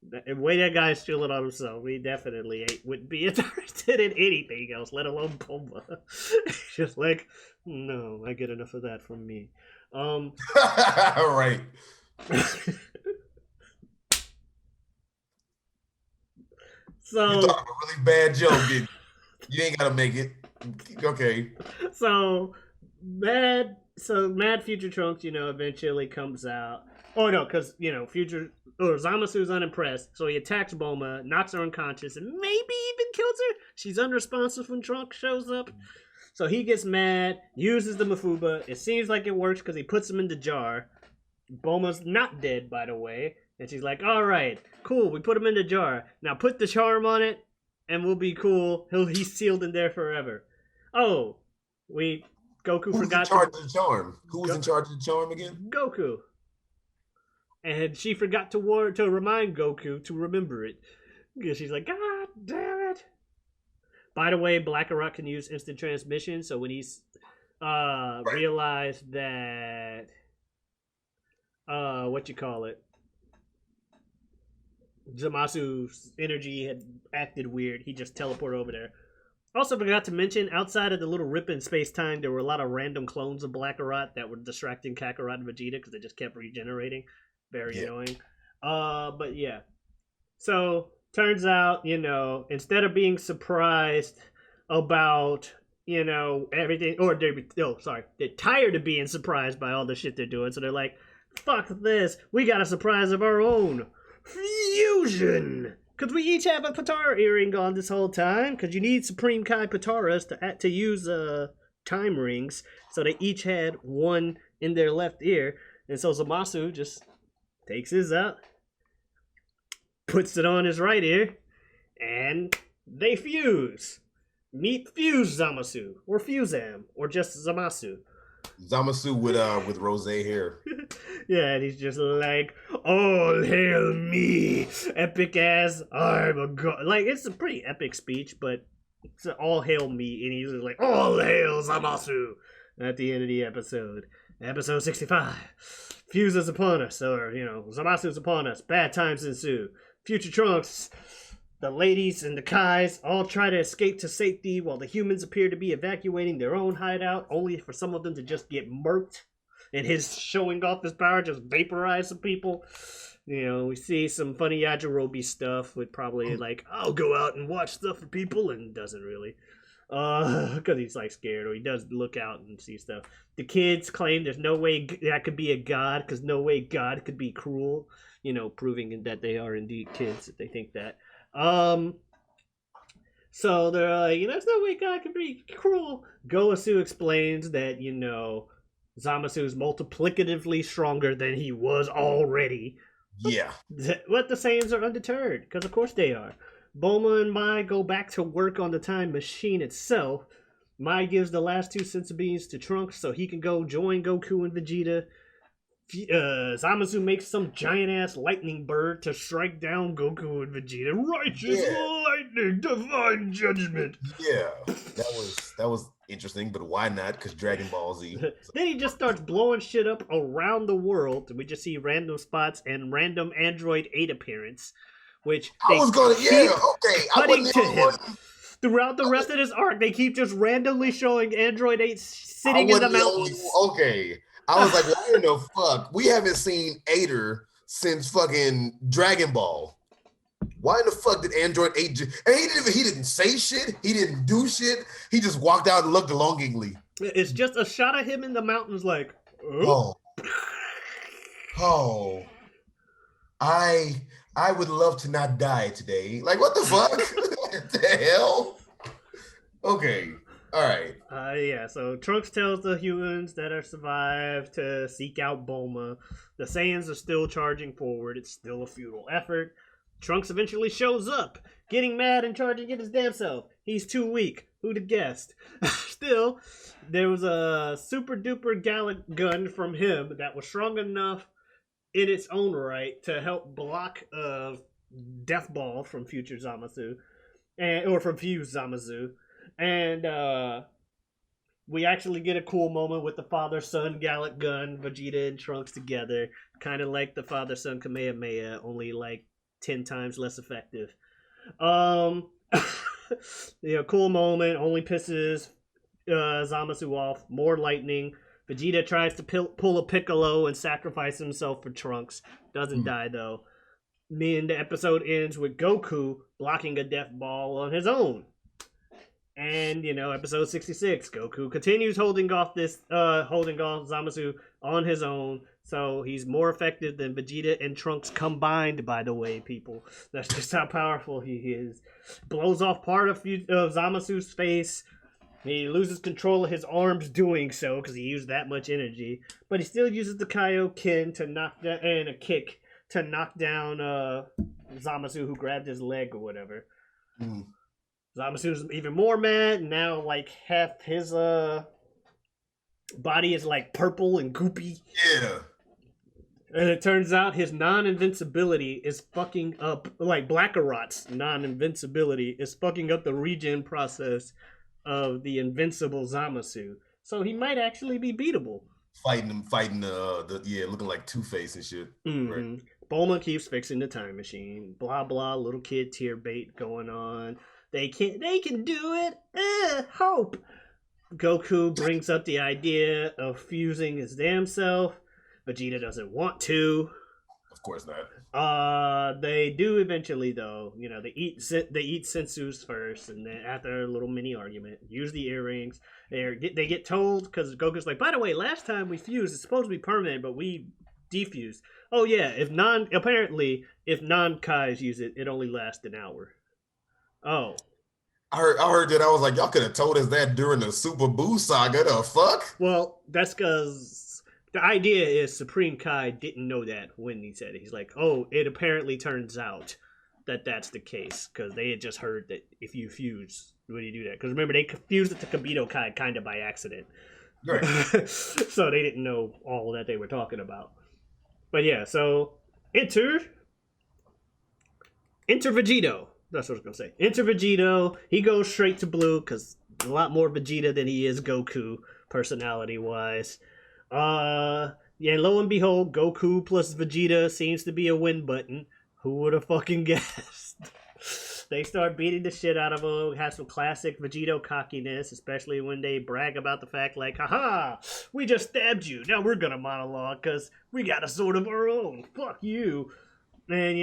the way that guy's feeling on himself, he definitely wouldn't be interested in anything else, let alone Bulma. Just like, no, I get enough of that from me. Right. So you thought of a really bad joke, didn't you? You ain't gotta make it. Okay. So Mad Future Trunks, eventually comes out. Oh no, because Zamasu's unimpressed, so he attacks Bulma, knocks her unconscious, and maybe even kills her. She's unresponsive when Trunks shows up. So he gets mad, uses the Mafuba. It seems like it works because he puts him in the jar. Bulma's not dead, by the way. And she's like, all right, cool, we put him in the jar. Now put the charm on it, and we'll be cool. He's sealed in there forever. Oh, Goku forgot. Who's in charge of the charm? Who was in charge of the charm again? Goku. And she forgot to remind Goku to remember it. Because she's like, God damn it. By the way, Blackrock can use instant transmission, so when he's realized that Zamasu's energy had acted weird, he just teleported over there. Also forgot to mention, outside of the little rip in space-time, there were a lot of random clones of Blackrock that were distracting Kakarot and Vegeta because they just kept regenerating. Very annoying. But yeah. So, turns out, instead of being surprised about, everything, they're tired of being surprised by all the shit they're doing, so they're like, fuck this, we got a surprise of our own. Fusion! Because we each have a Patara earring on this whole time, because you need Supreme Kai Pataras to use time rings, so they each had one in their left ear, and so Zamasu just takes his out, puts it on his right ear, and they fuse. Meet Fuse Zamasu, or Fusam, or just Zamasu. Zamasu with rose hair. Yeah, and he's just like, all hail me, epic ass, I'm a god. Like, it's a pretty epic speech, but it's an all hail me, and he's just like, all hail Zamasu, at the end of the episode. Episode 65. Fuse is upon us, or, Zamasu's upon us. Bad times ensue. Future Trunks, the ladies and the Kais all try to escape to safety while the humans appear to be evacuating their own hideout, only for some of them to just get murked. And his showing off his power just vaporize some people. We see some funny Yajirobe stuff with probably like, I'll go out and watch stuff for people, and doesn't really. Because he's like scared, or he does look out and see stuff. The kids claim there's no way that could be a god, because no way God could be cruel. Proving that they are indeed kids if they think that. So they're like, there's no way God could be cruel. Goasu explains that, Zamasu's multiplicatively stronger than he was already. Yeah. But the Saiyans are undeterred, because of course they are. Bulma and Mai go back to work on the time machine itself. Mai gives the last two senzu beans to Trunks so he can go join Goku and Vegeta. Zamasu makes some giant-ass lightning bird to strike down Goku and Vegeta. Righteous lightning, divine judgment. Yeah, that was interesting, but why not? Because Dragon Ball Z. Then he just starts blowing shit up around the world. We just see random spots and random Android 8 appearance, which cutting to him. Throughout the rest of this arc, they keep just randomly showing Android 8 sitting in the mountains. Okay. I was like, why in the fuck? We haven't seen Ader since fucking Dragon Ball. Why in the fuck did Android 8 and he didn't say shit, he didn't do shit, he just walked out and looked longingly. It's just a shot of him in the mountains like, I would love to not die today. Like, what the fuck? What the hell? Okay. All right. So Trunks tells the humans that are survived to seek out Bulma. The Saiyans are still charging forward. It's still a futile effort. Trunks eventually shows up, getting mad and charging at his damn self. He's too weak. Who'd have guessed? Still, there was a super duper Gallic gun from him that was strong enough in its own right to help block Death Ball from Future Zamasu. or from Fuse Zamasu, and we actually get a cool moment with the father-son Gallic Gun, Vegeta and Trunks together, kind of like the father-son Kamehameha, only like 10 times less effective. Cool moment, only pisses Zamasu off. More lightning. Vegeta tries to pull a Piccolo and sacrifice himself for Trunks. Doesn't die though. Then the episode ends with Goku blocking a death ball on his own. And episode 66, Goku continues holding off Zamasu on his own. So he's more effective than Vegeta and Trunks combined, by the way, people. That's just how powerful he is. Blows off part of Zamasu's face. He loses control of his arms doing so because he used that much energy. But he still uses the Kaioken to knock down, and a kick to knock down Zamasu, who grabbed his leg or whatever. Zamasu's even more mad. Now, like, half his body is like purple and goopy. Yeah. And it turns out his non-invincibility is fucking up, like Blackarot's non-invincibility is fucking up the regen process of the invincible Zamasu. So he might actually be beatable. Fighting looking like Two-Face and shit. Right. Bulma keeps fixing the time machine. Blah blah, little kid tear bait going on. They can do it. Hope. Goku brings up the idea of fusing his damn self. Vegeta doesn't want to. Of course not. They do eventually though. They eat sensus first, and then after a little mini argument, use the earrings. They get told because Goku's like, by the way, last time we fused, it's supposed to be permanent, but we defused. Oh yeah, if non-Kais use it, it only lasts an hour. Oh. I heard that. I was like, y'all could have told us that during the Super Buu saga. The fuck? Well, that's because the idea is Supreme Kai didn't know that when he said it. He's like, oh, it apparently turns out that that's the case because they had just heard that if you fuse, when you do that. Because remember, they confused it to Kibito Kai kind of by accident. Right. So they didn't know all that they were talking about. But yeah, so enter Vegito. That's what I was going to say. Enter Vegito. He goes straight to blue because a lot more Vegeta than he is Goku, personality-wise. And lo and behold, Goku plus Vegeta seems to be a win button. Who would have fucking guessed? They start beating the shit out of him. Have some classic Vegito cockiness, especially when they brag about the fact like, haha, we just stabbed you. Now we're going to monologue because we got a sword of our own. Fuck you. And,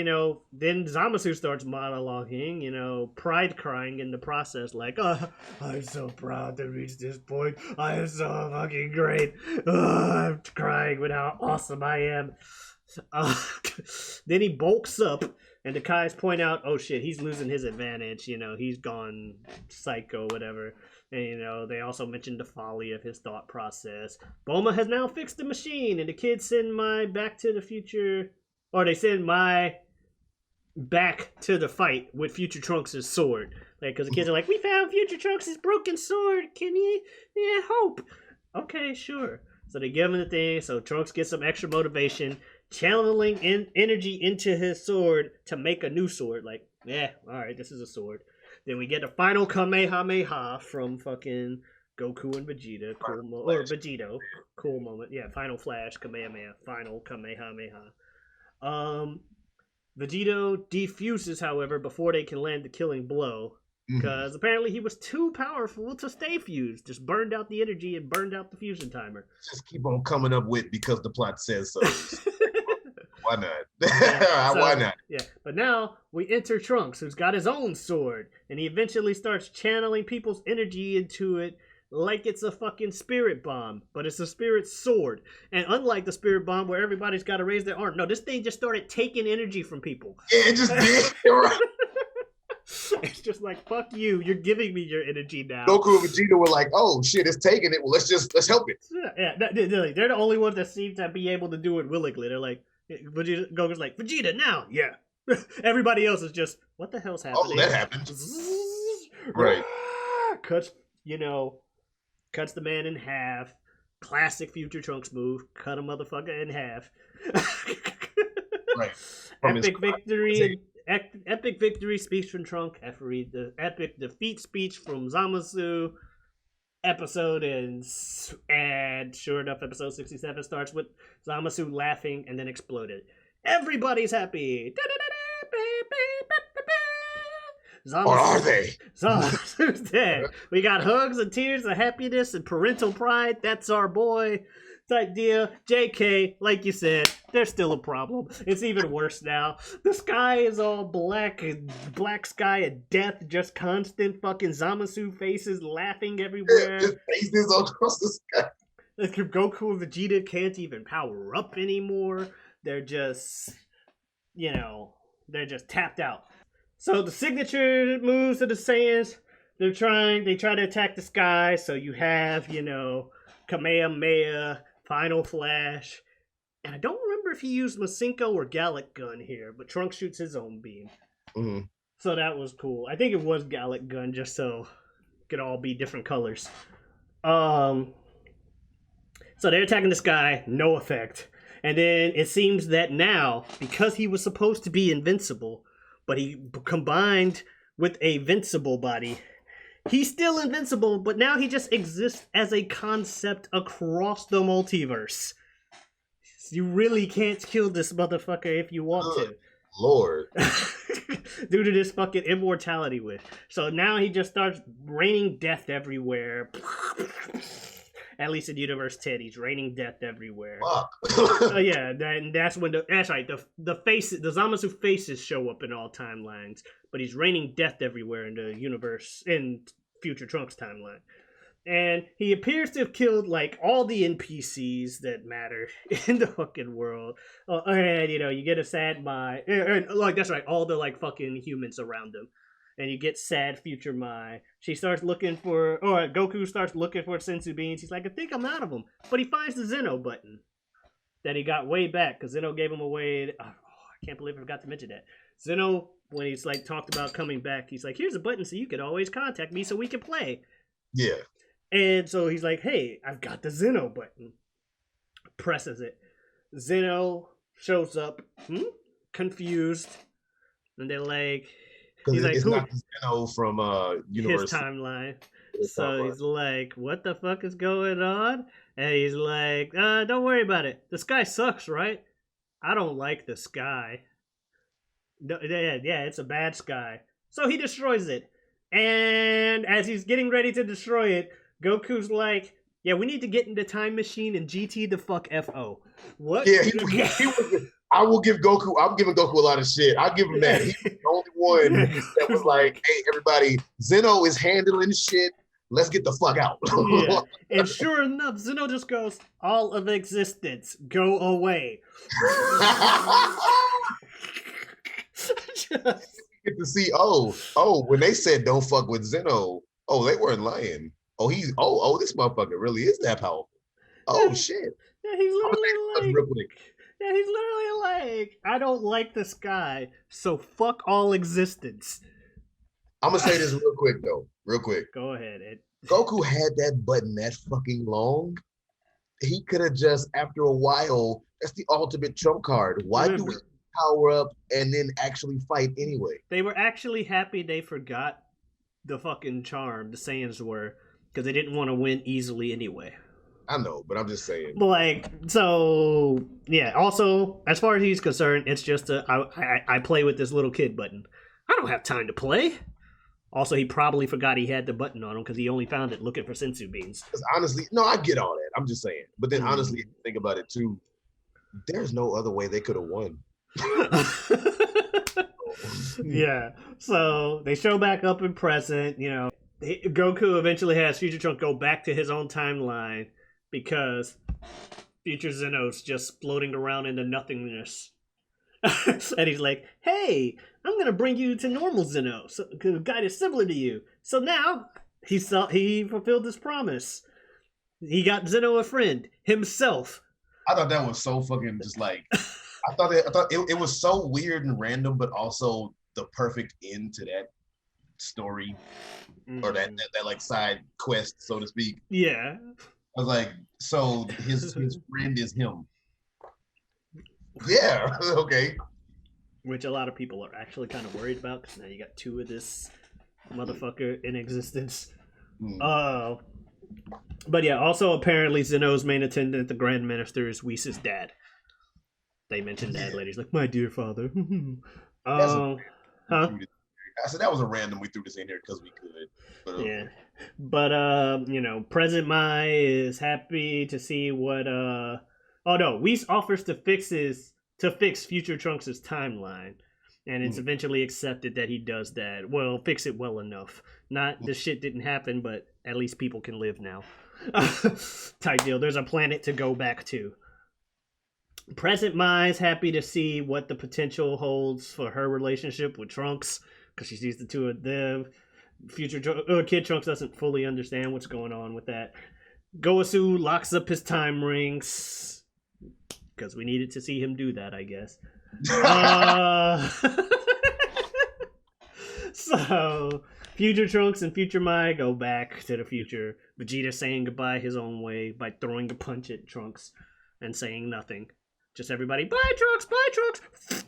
then Zamasu starts monologuing, pride crying in the process, like, I'm so proud to reach this point. I am so fucking great. I'm crying with how awesome I am. Then he bulks up, and the Kais point out, oh shit, he's losing his advantage. He's gone psycho, whatever. And, they also mentioned the folly of his thought process. Bulma has now fixed the machine, and the kids send my Back to the Future... Or they send my back to the fight with Future Trunks' sword. Because the kids are like, we found Future Trunks' broken sword. Can you? Yeah, hope. Okay, sure. So they give him the thing. So Trunks gets some extra motivation, channeling energy into his sword to make a new sword. Like, yeah, all right, this is a sword. Then we get a final Kamehameha from fucking Goku and Vegeta. Or Vegito. Cool moment. Yeah, final flash, Kamehameha. Final Kamehameha. Vegito defuses, however, before they can land the killing blow. Because apparently he was too powerful to stay fused. Just burned out the energy and burned out the fusion timer. Just keep on coming up with because the plot says so. Why not? Why not? Yeah, but now we enter Trunks, who's got his own sword. And he eventually starts channeling people's energy into it like it's a fucking spirit bomb, but it's a spirit sword. And unlike the spirit bomb where everybody's got to raise their arm, no, this thing just started taking energy from people. Yeah, it just did. It's just like, fuck you, you're giving me your energy now. Goku and Vegeta were like, oh shit, it's taking it. Well, let's help it. Yeah, they're the only ones that seem to be able to do it willingly. They're like, Goku's like, Vegeta, now, yeah. Everybody else is just, what the hell's happening? Oh, that happened. Right. Cuts the man in half. Classic Future Trunks move. Cut a motherfucker in half. Right. Epic victory. epic victory speech from Trunk. The epic defeat speech from Zamasu. Episode ends, and sure enough, episode 67 starts with Zamasu laughing and then exploded. Everybody's happy. Or are they? Zamasu's dead. We got hugs and tears of happiness and parental pride. That's our boy. Type deal. JK, like you said, there's still a problem. It's even worse now. The sky is all black and black sky and death, just constant fucking Zamasu faces laughing everywhere. His faces all across the sky. Goku and Vegeta can't even power up anymore. They're just, they're just tapped out. So the signature moves of the Saiyans, they try to attack the sky. So you have, Kamehameha, Final Flash, and I don't remember if he used Masenko or Gallic Gun here, but Trunks shoots his own beam. Mm-hmm. So that was cool. I think it was Gallic Gun, just so it could all be different colors. So they're attacking this guy, no effect. And then it seems that now, because he was supposed to be invincible, but he combined with a vincible body, he's still invincible, but now he just exists as a concept across the multiverse. You really can't kill this motherfucker if you want to. Lord. Due to this fucking immortality wish. So now he just starts raining death everywhere. At least in Universe 10, he's raining death everywhere. Fuck. Yeah, that's when that's right. The Zamasu faces show up in all timelines, but he's raining death everywhere in the universe in Future Trunks timeline. And he appears to have killed like all the NPCs that matter in the fucking world. And you get a sad Mai, and like that's right, all the like fucking humans around him. And you get sad Future Mai. She starts looking for, or Goku starts looking for Senzu beans. He's like, I think I'm out of them. But he finds the Zeno button that he got way back because Zeno gave him away. I can't believe I forgot to mention that. Zeno, when he's like talked about coming back, he's like, here's a button so you could always contact me so we can play. Yeah. And so he's like, hey, I've got the Zeno button. Presses it. Zeno shows up, confused. And they're like, Because like, it's not the Zeno from Universe. His timeline. So he's like, what the fuck is going on? And he's like, don't worry about it. The sky sucks, right? I don't like the sky. No, yeah, it's a bad sky. So he destroys it. And as he's getting ready to destroy it, Goku's like, yeah, we need to get in the time machine and GT the fuck FO. What? Yeah, he was. I'm giving Goku a lot of shit. I'll give him that. He's the only one that was like, hey, everybody, Zeno is handling shit. Let's get the fuck out. Yeah. And sure enough, Zeno just goes, all of existence, go away. Get to see, when they said don't fuck with Zeno, they weren't lying. This motherfucker really is that powerful. Shit. Yeah, he's literally like, I don't like the sky, so fuck all existence. I'm gonna say this real quick though. Real quick. Go ahead, Ed. Goku had that button that fucking long. He could have just, after a while, that's the ultimate trump card. Why do we power up and then actually fight anyway? They were actually happy they forgot the fucking charm, the Saiyans were, because they didn't want to win easily anyway. I know, but I'm just saying. Like, so, yeah. Also, as far as he's concerned, it's just I play with this little kid button. I don't have time to play. Also, he probably forgot he had the button on him because he only found it looking for Senzu beans. Honestly, no, I get all that. I'm just saying. But then, honestly, if you think about it too, there's no other way they could have won. Yeah. So they show back up in present. Goku eventually has Future Trunks go back to his own timeline because Future Zeno's just floating around in the nothingness. And he's like, hey, I'm going to bring you to normal Zeno, a guy that's similar to you. So now he fulfilled his promise. He got Zeno a friend, himself. I thought that was so fucking just like, I thought it was so weird and random, but also the perfect end to that story or that like side quest, so to speak. Yeah. I was like, so his friend is him. Yeah, okay. which a lot of people are actually kind of worried about because now you got 2 of this motherfucker in existence. But yeah, also apparently Zeno's main attendant, the Grand Minister, is Whis' dad. They mentioned that later. He's like, my dear father. I said that was a random. We threw this in here because we could. But, yeah, but you know, President Mai is happy to see what. Oh no, Whis offers to fix Future Trunks' timeline, and it's eventually accepted that he does that. Well, fix it well enough. Not the shit didn't happen, but at least people can live now. Type deal. There's a planet to go back to. President Mai is happy to see what the potential holds for her relationship with Trunks, because she sees the 2 of them. Kid Trunks doesn't fully understand what's going on with that. Goku locks up his time rings, because we needed to see him do that, I guess. So, Future Trunks and Future Mai go back to the future. Vegeta saying goodbye his own way by throwing a punch at Trunks and saying nothing. Just everybody, bye Trunks, bye Trunks.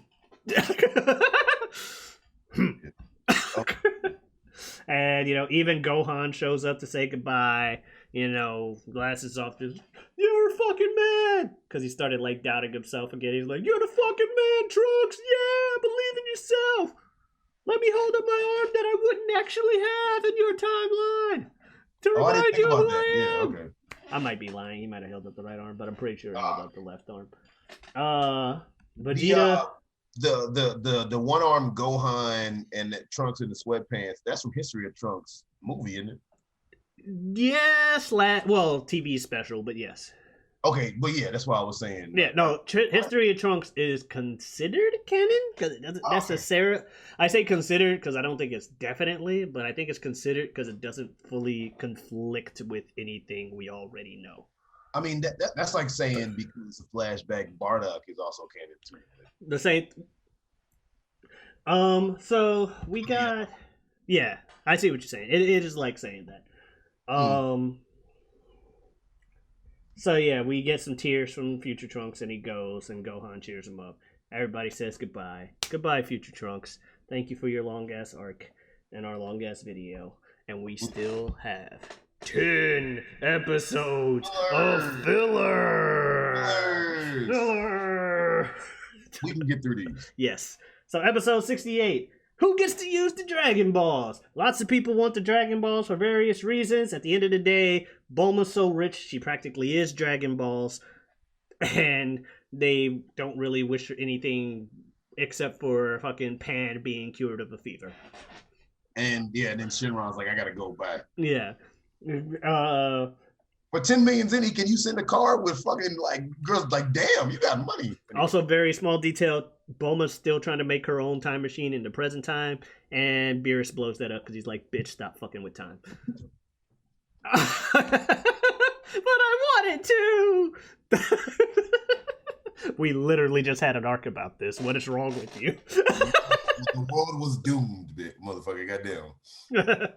And, you know, even Gohan shows up to say goodbye. You know, glasses off, just, you're a fucking man! Because he started, like, doubting himself again. He's like, you're the fucking man, Trunks! Yeah, believe in yourself! Let me hold up my arm that I wouldn't actually have in your timeline! To remind you who I am! Yeah, okay. I might be lying. He might have held up the right arm, but I'm pretty sure he held up the left arm. Vegeta... The one-armed Gohan and the Trunks in the sweatpants, that's from History of Trunks movie, isn't it? Yes, well, TV special, but yes. Okay, but yeah, that's what I was saying. Yeah, no, History of Trunks is considered canon because it doesn't necessarily. I say considered because I don't think it's definitely, but I think it's considered because it doesn't fully conflict with anything we already know. I mean, that's like saying because it's a flashback, Bardock is also canon too. The same. So we got. Yeah, I see what you're saying. It is like saying that. So yeah, we get some tears from Future Trunks, and he goes, and Gohan cheers him up. Everybody says goodbye. Goodbye, Future Trunks. Thank you for your long-ass arc and our long-ass video. And we still have 10 episodes of filler. We can get through these. Yes. So episode 68. Who gets to use the Dragon Balls? Lots of people want the Dragon Balls for various reasons. At the end of the day, Bulma's so rich, she practically is Dragon Balls. And they don't really wish for anything except for fucking Pan being cured of a fever. And yeah, and then Shenron's like, I gotta go back. Yeah. For 10 million Zenny, can you send a car with fucking like girls? Like, damn, you got money. Also, very small detail. Bulma's still trying to make her own time machine in the present time, and Beerus blows that up because he's like, "Bitch, stop fucking with time." But I wanted to. We literally just had an arc about this. What is wrong with you? The world was doomed, motherfucker. Goddamn.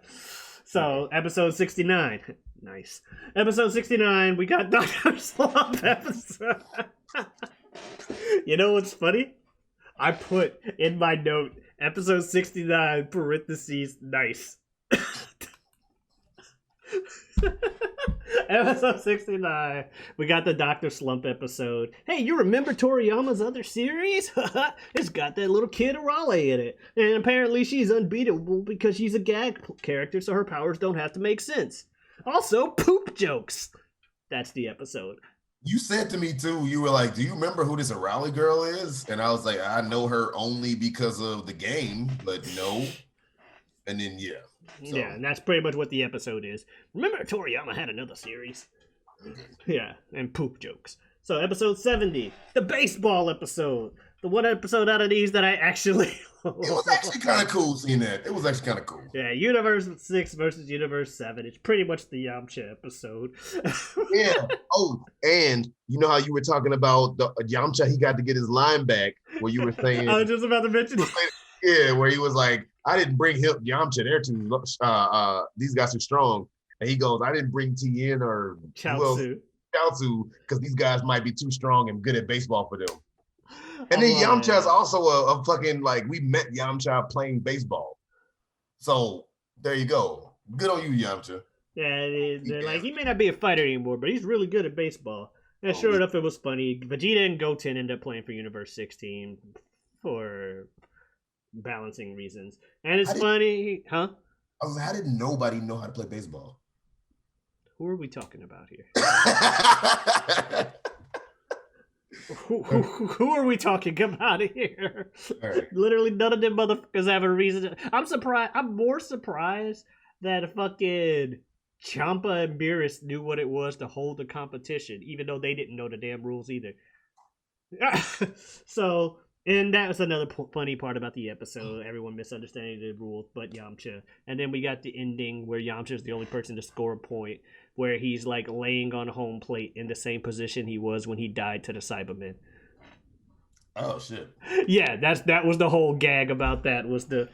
So, episode 69. Nice. Episode 69, we got Dr. Slump episode. You know what's funny? I put in my note, episode 69, parentheses, nice. Episode 69, we got the Dr. Slump episode. Hey, you remember Toriyama's other series? It's got that little kid Arale in it. And apparently she's unbeatable because she's a gag character, so her powers don't have to make sense. Also, poop jokes. That's the episode. You said to me, too, you were like, do you remember who this Arale girl is? And I was like, I know her only because of the game, but no. And then, yeah. So. Yeah, and that's pretty much what the episode is. Remember Toriyama had another series? Okay. Yeah, and poop jokes. So episode 70, the baseball episode. The one episode out of these that I actually... It was actually kind of cool seeing that. It was actually kind of cool. Yeah, Universe 6 versus Universe 7. It's pretty much the Yamcha episode. Yeah. Oh, and you know how you were talking about the Yamcha, he got to get his line back, where you were saying... I was just about to mention it. Yeah, where he was like, I didn't bring him Yamcha. They're too these guys are strong. And he goes, I didn't bring Tien or Chaozu because these guys might be too strong and good at baseball for them. And then Yamcha's also a fucking, like, we met Yamcha playing baseball. So there you go. Good on you, Yamcha. Yeah, like, he may not be a fighter anymore, but he's really good at baseball. And sure enough, it was funny. Vegeta and Goten ended up playing for Universe 16 for balancing reasons. And it's funny, huh? I was like, how did nobody know how to play baseball? Who are we talking about here? who are we talking about here? Right. Literally none of them motherfuckers have a reason. I'm surprised. I'm more surprised that fucking Champa and Beerus knew what it was to hold the competition, even though they didn't know the damn rules either. So, and that was another funny part about the episode. Everyone misunderstanding the rules, but Yamcha. And then we got the ending where Yamcha is the only person to score a point, where he's like laying on home plate in the same position he was when he died to the Cybermen. Oh shit! Yeah, that was the whole gag about that. Was the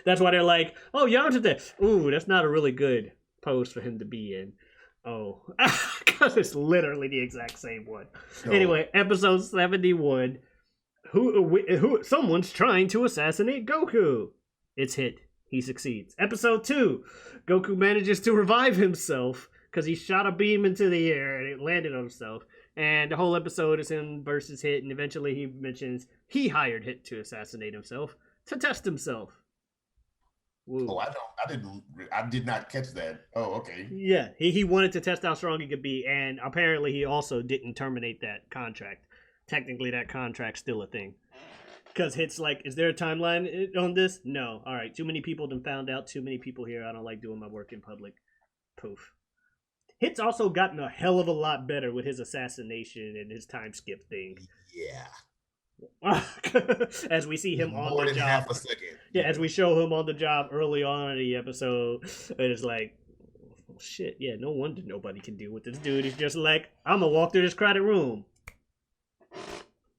that's why they're like, oh, Yamcha there. Ooh, that's not a really good pose for him to be in. Oh, because it's literally the exact same one. No. Anyway, episode 71. Who? Someone's trying to assassinate Goku. It's hit. He succeeds. Episode 2. Goku manages to revive himself because he shot a beam into the air and it landed on himself. And the whole episode is him versus Hit, and eventually he mentions he hired Hit to assassinate himself to test himself. Woo. Oh, I did not catch that. Oh, okay. Yeah, he wanted to test how strong he could be, and apparently he also didn't terminate that contract. Technically, that contract's still a thing. Because Hit's like, is there a timeline on this? No. All right, too many people done found out. Too many people here. I don't like doing my work in public. Poof. Hit's also gotten a hell of a lot better with his assassination and his time skip thing. Yeah. As we see him on more the than job. half a second. Yeah, as we show him on the job early on in the episode, it's like, oh, shit, yeah, no wonder nobody can deal with this dude. He's just like, I'm gonna walk through this crowded room.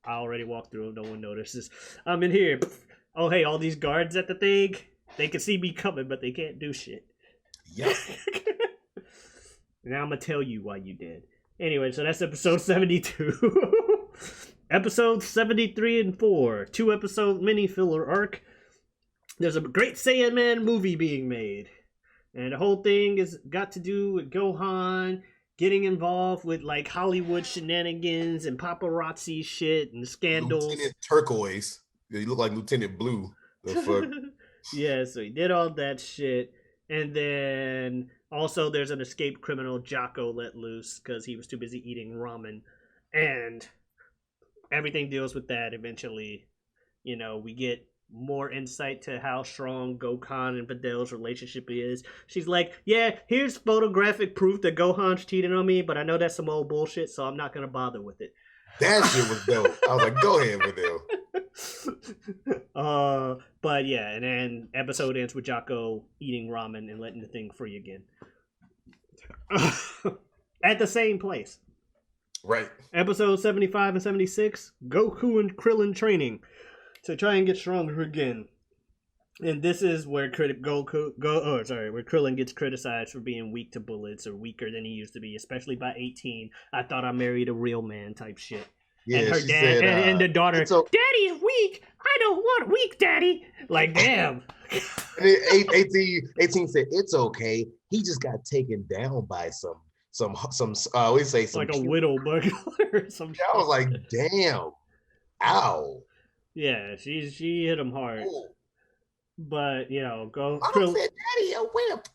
I already walked through, no one notices. I'm in here. Oh, hey, all these guards at the thing, they can see me coming, but they can't do shit. Yep. Now I'm gonna tell you why you did. Anyway, so that's episode 72. Episodes 73 and 4, 2-episode mini filler arc. There's a Great Saiyan Man movie being made. And the whole thing is got to do with Gohan getting involved with like Hollywood shenanigans and paparazzi shit and scandals. Lieutenant Turquoise. Yeah, you look like Lieutenant Blue. The fuck? Yeah, so he did all that shit. And then also there's an escaped criminal Jocko let loose because he was too busy eating ramen. And everything deals with that eventually. You know, we get more insight to how strong Gohan and Videl's relationship is. She's like, yeah, here's photographic proof that Gohan's cheating on me, but I know that's some old bullshit, so I'm not going to bother with it. That shit was dope. I was like, go ahead, Videl. But yeah, and then episode ends with Jocko eating ramen and letting the thing free again. At the same place. Right. Episode 75 and 76, Goku and Krillin training to try and get stronger again. And this is where where Krillin gets criticized for being weak to bullets or weaker than he used to be, especially by 18. I thought I married a real man type shit. Yeah, and her dad said, and the daughter, Daddy is weak. I don't want weak, Daddy. Like, damn. 18 said, it's okay. He just got taken down by some we say some like a widow burglar or some shit. I was like, damn. Ow. Yeah, she hit him hard. Ooh. But, you know, I said, Daddy, a whip.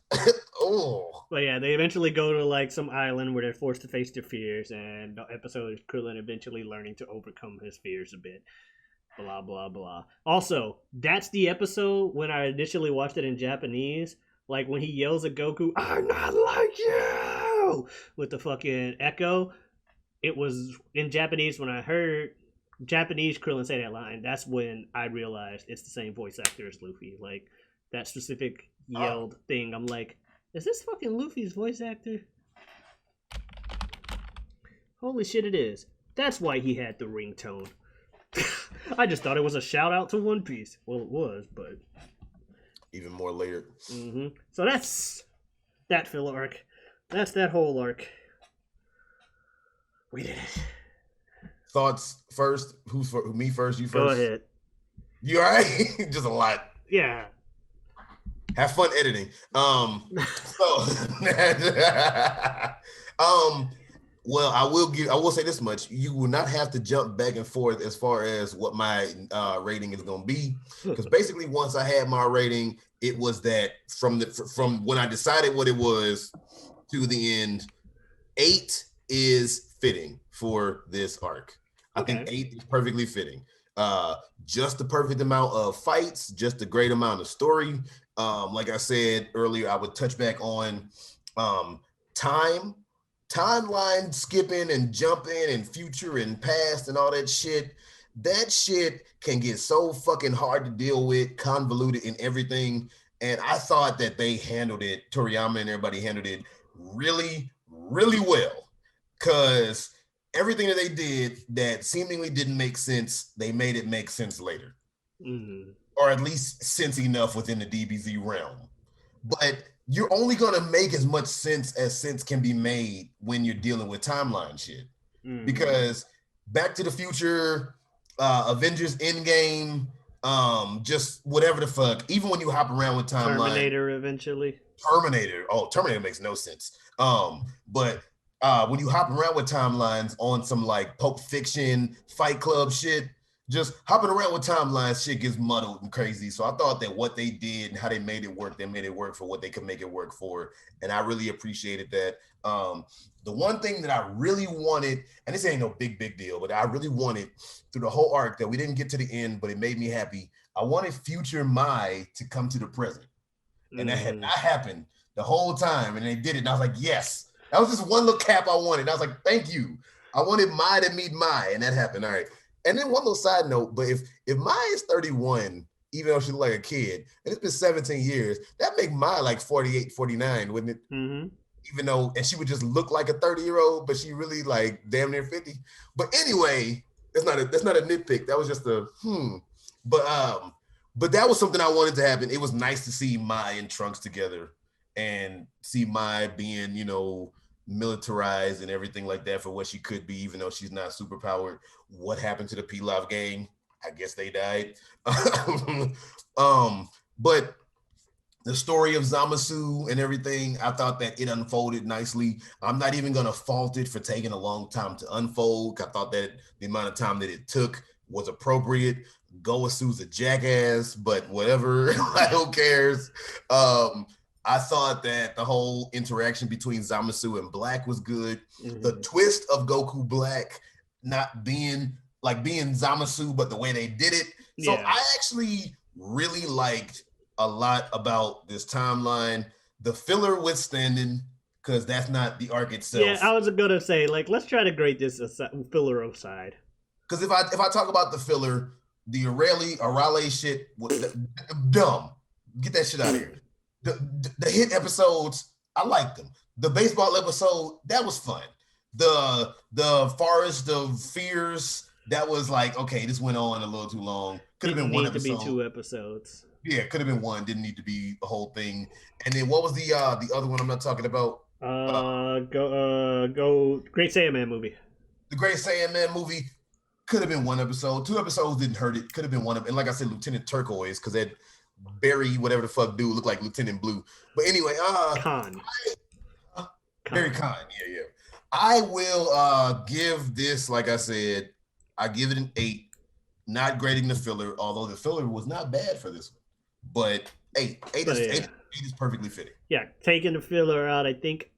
Oh. But yeah, they eventually go to like some island where they're forced to face their fears, and the episode is Krillin eventually learning to overcome his fears a bit. Blah, blah, blah. Also, that's the episode when I initially watched it in Japanese. Like when he yells at Goku, I'm not like you! With the fucking echo. It was in Japanese when I heard Japanese Krillin say that line. That's when I realized it's the same voice actor as Luffy. Like that specific yelled thing. I'm like, is this fucking Luffy's voice actor? Holy shit, it is. That's why he had the ringtone. I just thought it was a shout out to One Piece. Well, it was, but even more layered. Mm-hmm. So that's that filler arc. That's that whole arc. We did it. thoughts first. Me first? You first? Go ahead. You all right? Just a lot. Yeah. Have fun editing. Well, I will say this much. You will not have to jump back and forth as far as what my rating is going to be. Because basically once I had my rating, it was that from when I decided what it was to the end, 8 is fitting for this arc. Okay. I think 8 is perfectly fitting. Just the perfect amount of fights, just a great amount of story. Like I said earlier, I would touch back on timeline skipping and jumping and future and past and all that shit. That shit can get so fucking hard to deal with, convoluted and everything. And I thought that they handled it, Toriyama and everybody handled it really, really well. Because everything that they did that seemingly didn't make sense, they made it make sense later. Mm-hmm. Or at least sense enough within the DBZ realm. But you're only going to make as much sense as sense can be made when you're dealing with timeline shit. Mm-hmm. Because Back to the Future, Avengers Endgame, just whatever the fuck, even when you hop around with timeline. Terminator eventually. Terminator makes no sense. But when you hop around with timelines on some like Pulp Fiction, Fight Club shit, just hopping around with timelines, shit gets muddled and crazy. So I thought that what they did and how they made it work, they made it work for what they could make it work for. And I really appreciated that. The one thing that I really wanted, and this ain't no big deal, but I really wanted through the whole arc that we didn't get to the end, but it made me happy. I wanted future Mai to come to the present. And that had not happened the whole time. And they did it. And I was like, yes. That was just one little cap I wanted. I was like, thank you. I wanted Mai to meet Mai, and that happened. All right. And then one little side note, but if Mai is 31, even though she look like a kid, and it's been 17 years, that make Mai like 48, 49, wouldn't it? Mm-hmm. Even though, and she would just look like a 30-year-old, but she really like damn near 50. But anyway, that's not a nitpick. That was just a But that was something I wanted to happen. It was nice to see Mai and Trunks together and see Mai being, militarized and everything like that for what she could be, even though she's not super powered. What happened to the Pilaf gang? I guess they died. But the story of Zamasu and everything, I thought that it unfolded nicely. I'm not even going to fault it for taking a long time to unfold. I thought that the amount of time that it took was appropriate. Goasu's a jackass, but whatever. Who cares? I thought that the whole interaction between Zamasu and Black was good. Mm-hmm. The twist of Goku Black not being Zamasu, but the way they did it. So I actually really liked a lot about this timeline. The filler withstanding, because that's not the arc itself. Yeah, I was gonna say, let's try to grade this filler aside. Because if I talk about the filler, the Arale shit was dumb. Get that shit out of here. The hit episodes, I liked them. The baseball episode, that was fun. The Forest of Fears, that was like, okay, this went on a little too long. Could have been one episode. Need to be 2 episodes. Yeah, could have been one. Didn't need to be the whole thing. And then what was the other one I'm not talking about? Go Great Saiyaman movie. The Great Saiyaman movie could have been 1 episode. 2 episodes didn't hurt it. Could have been one. And like I said, Lieutenant Turquoise, because that Barry, whatever the fuck dude, looked like Lieutenant Blue. But anyway, Khan. Barry Khan, yeah. I will give this, like I said, I give it an 8. Not grading the filler, although the filler was not bad for this one. But 8 is perfectly fitting. Yeah, taking the filler out, I think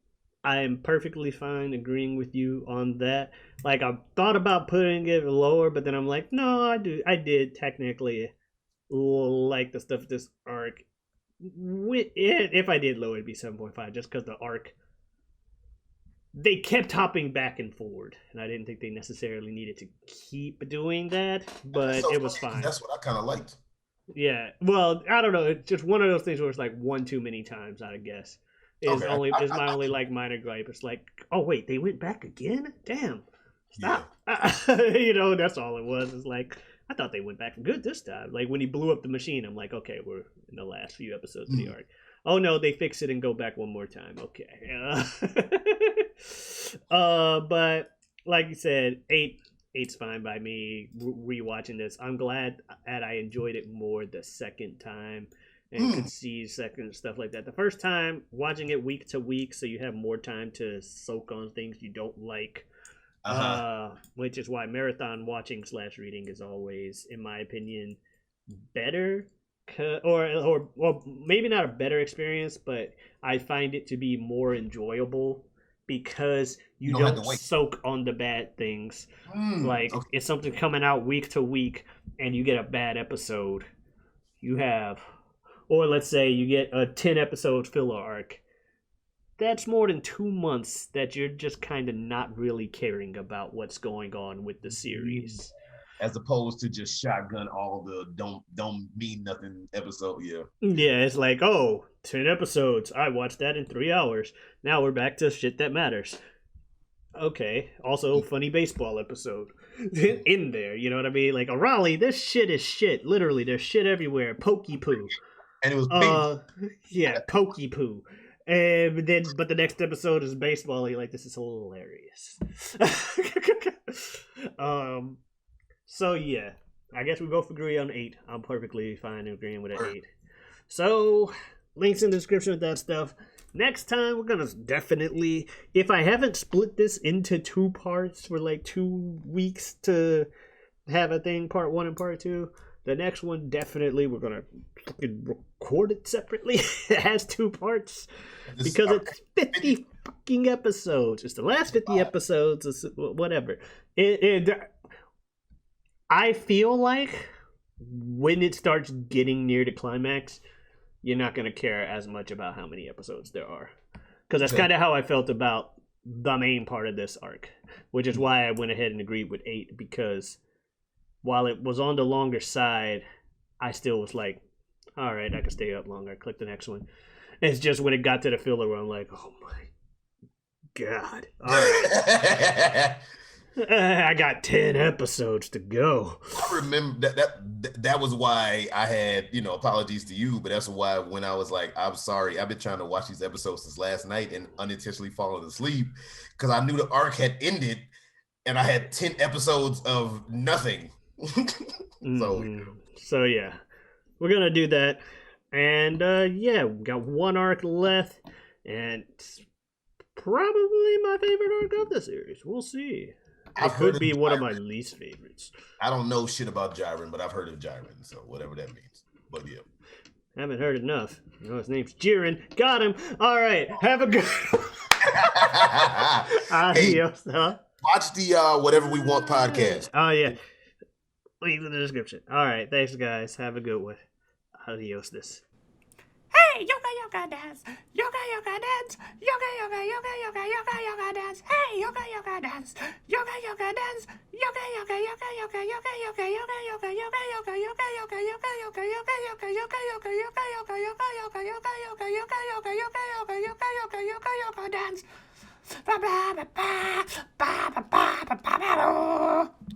I am perfectly fine agreeing with you on that. I thought about putting it lower, but then I'm like, no, I did technically like the stuff this arc. If I did lower, it'd be 7.5, just because the arc, they kept hopping back and forward, and I didn't think they necessarily needed to keep doing that, but it was fine. That's what I kind of liked. Yeah, well, I don't know. It's just one of those things where it's one too many times, I guess. Is my only minor gripe. It's oh wait, they went back again? Damn. Stop. Yeah. That's all it was. It's I thought they went back good this time. When he blew up the machine, I'm like, okay, we're in the last few episodes of the arc. Oh no, they fix it and go back one more time. Okay. But like you said, 8 Eight's fine by me. Rewatching this, I'm glad that I enjoyed it more the second time and could see second stuff like that. The first time, watching it week to week, so you have more time to soak on things you don't like. Which is why marathon watching / reading is always, in my opinion, better. Or maybe not a better experience, but I find it to be more enjoyable because you don't soak on the bad things. It's something coming out week to week and you get a bad episode. You have, or let's say you get a 10 episode filler arc. That's more than 2 months that you're just kind of not really caring about what's going on with the series. As opposed to just shotgun all the don't mean nothing episode. Yeah, it's like, 10 episodes. I watched that in 3 hours. Now we're back to shit that matters. Okay. Also, funny baseball episode in there. You know what I mean? Like, Raleigh, this shit is shit. Literally, there's shit everywhere. Pokey poo. And it was pink. Yeah, pokey poo. But the next episode is baseball. You're like, this is hilarious. So yeah, I guess we both agree on 8. I'm perfectly fine agreeing with an 8. So links in the description with that stuff. Next time we're gonna definitely, if I haven't split this into 2 parts for like 2 weeks to have a thing, part 1 and part 2. The next one, definitely, we're going to fucking record it separately. It has 2 parts. Because it's 50 fucking episodes. It's the last 50 episodes. It's whatever. I feel like when it starts getting near the climax, you're not going to care as much about how many episodes there are. Because that's kind of how I felt about the main part of this arc. Which is why I went ahead and agreed with 8. Because while it was on the longer side, I still was like, all right, I can stay up longer. Click the next one. It's just when it got to the filler where I'm like, oh my God. All right. I got 10 episodes to go. I remember that was why I had, apologies to you, but that's why when I was like, I'm sorry, I've been trying to watch these episodes since last night and unintentionally falling asleep because I knew the arc had ended and I had 10 episodes of nothing. So yeah, we're gonna do that, and we got 1 arc left, and it's probably my favorite arc of the series. We'll see. It could be one of my least favorites. I don't know shit about Jiren, but I've heard of Jiren, so whatever that means. But yeah, haven't heard enough. His name's Jiren. Got him. All right, have a good. Adios. Hey, watch the Whatever We Want podcast. Oh yeah. Leave in the description. All right, thanks guys. Have a good one. Adios. This. Hey, yoga dance. Yoga dance. Yoga dance. Hey, yoga dance. Yoga dance. Yoga dance.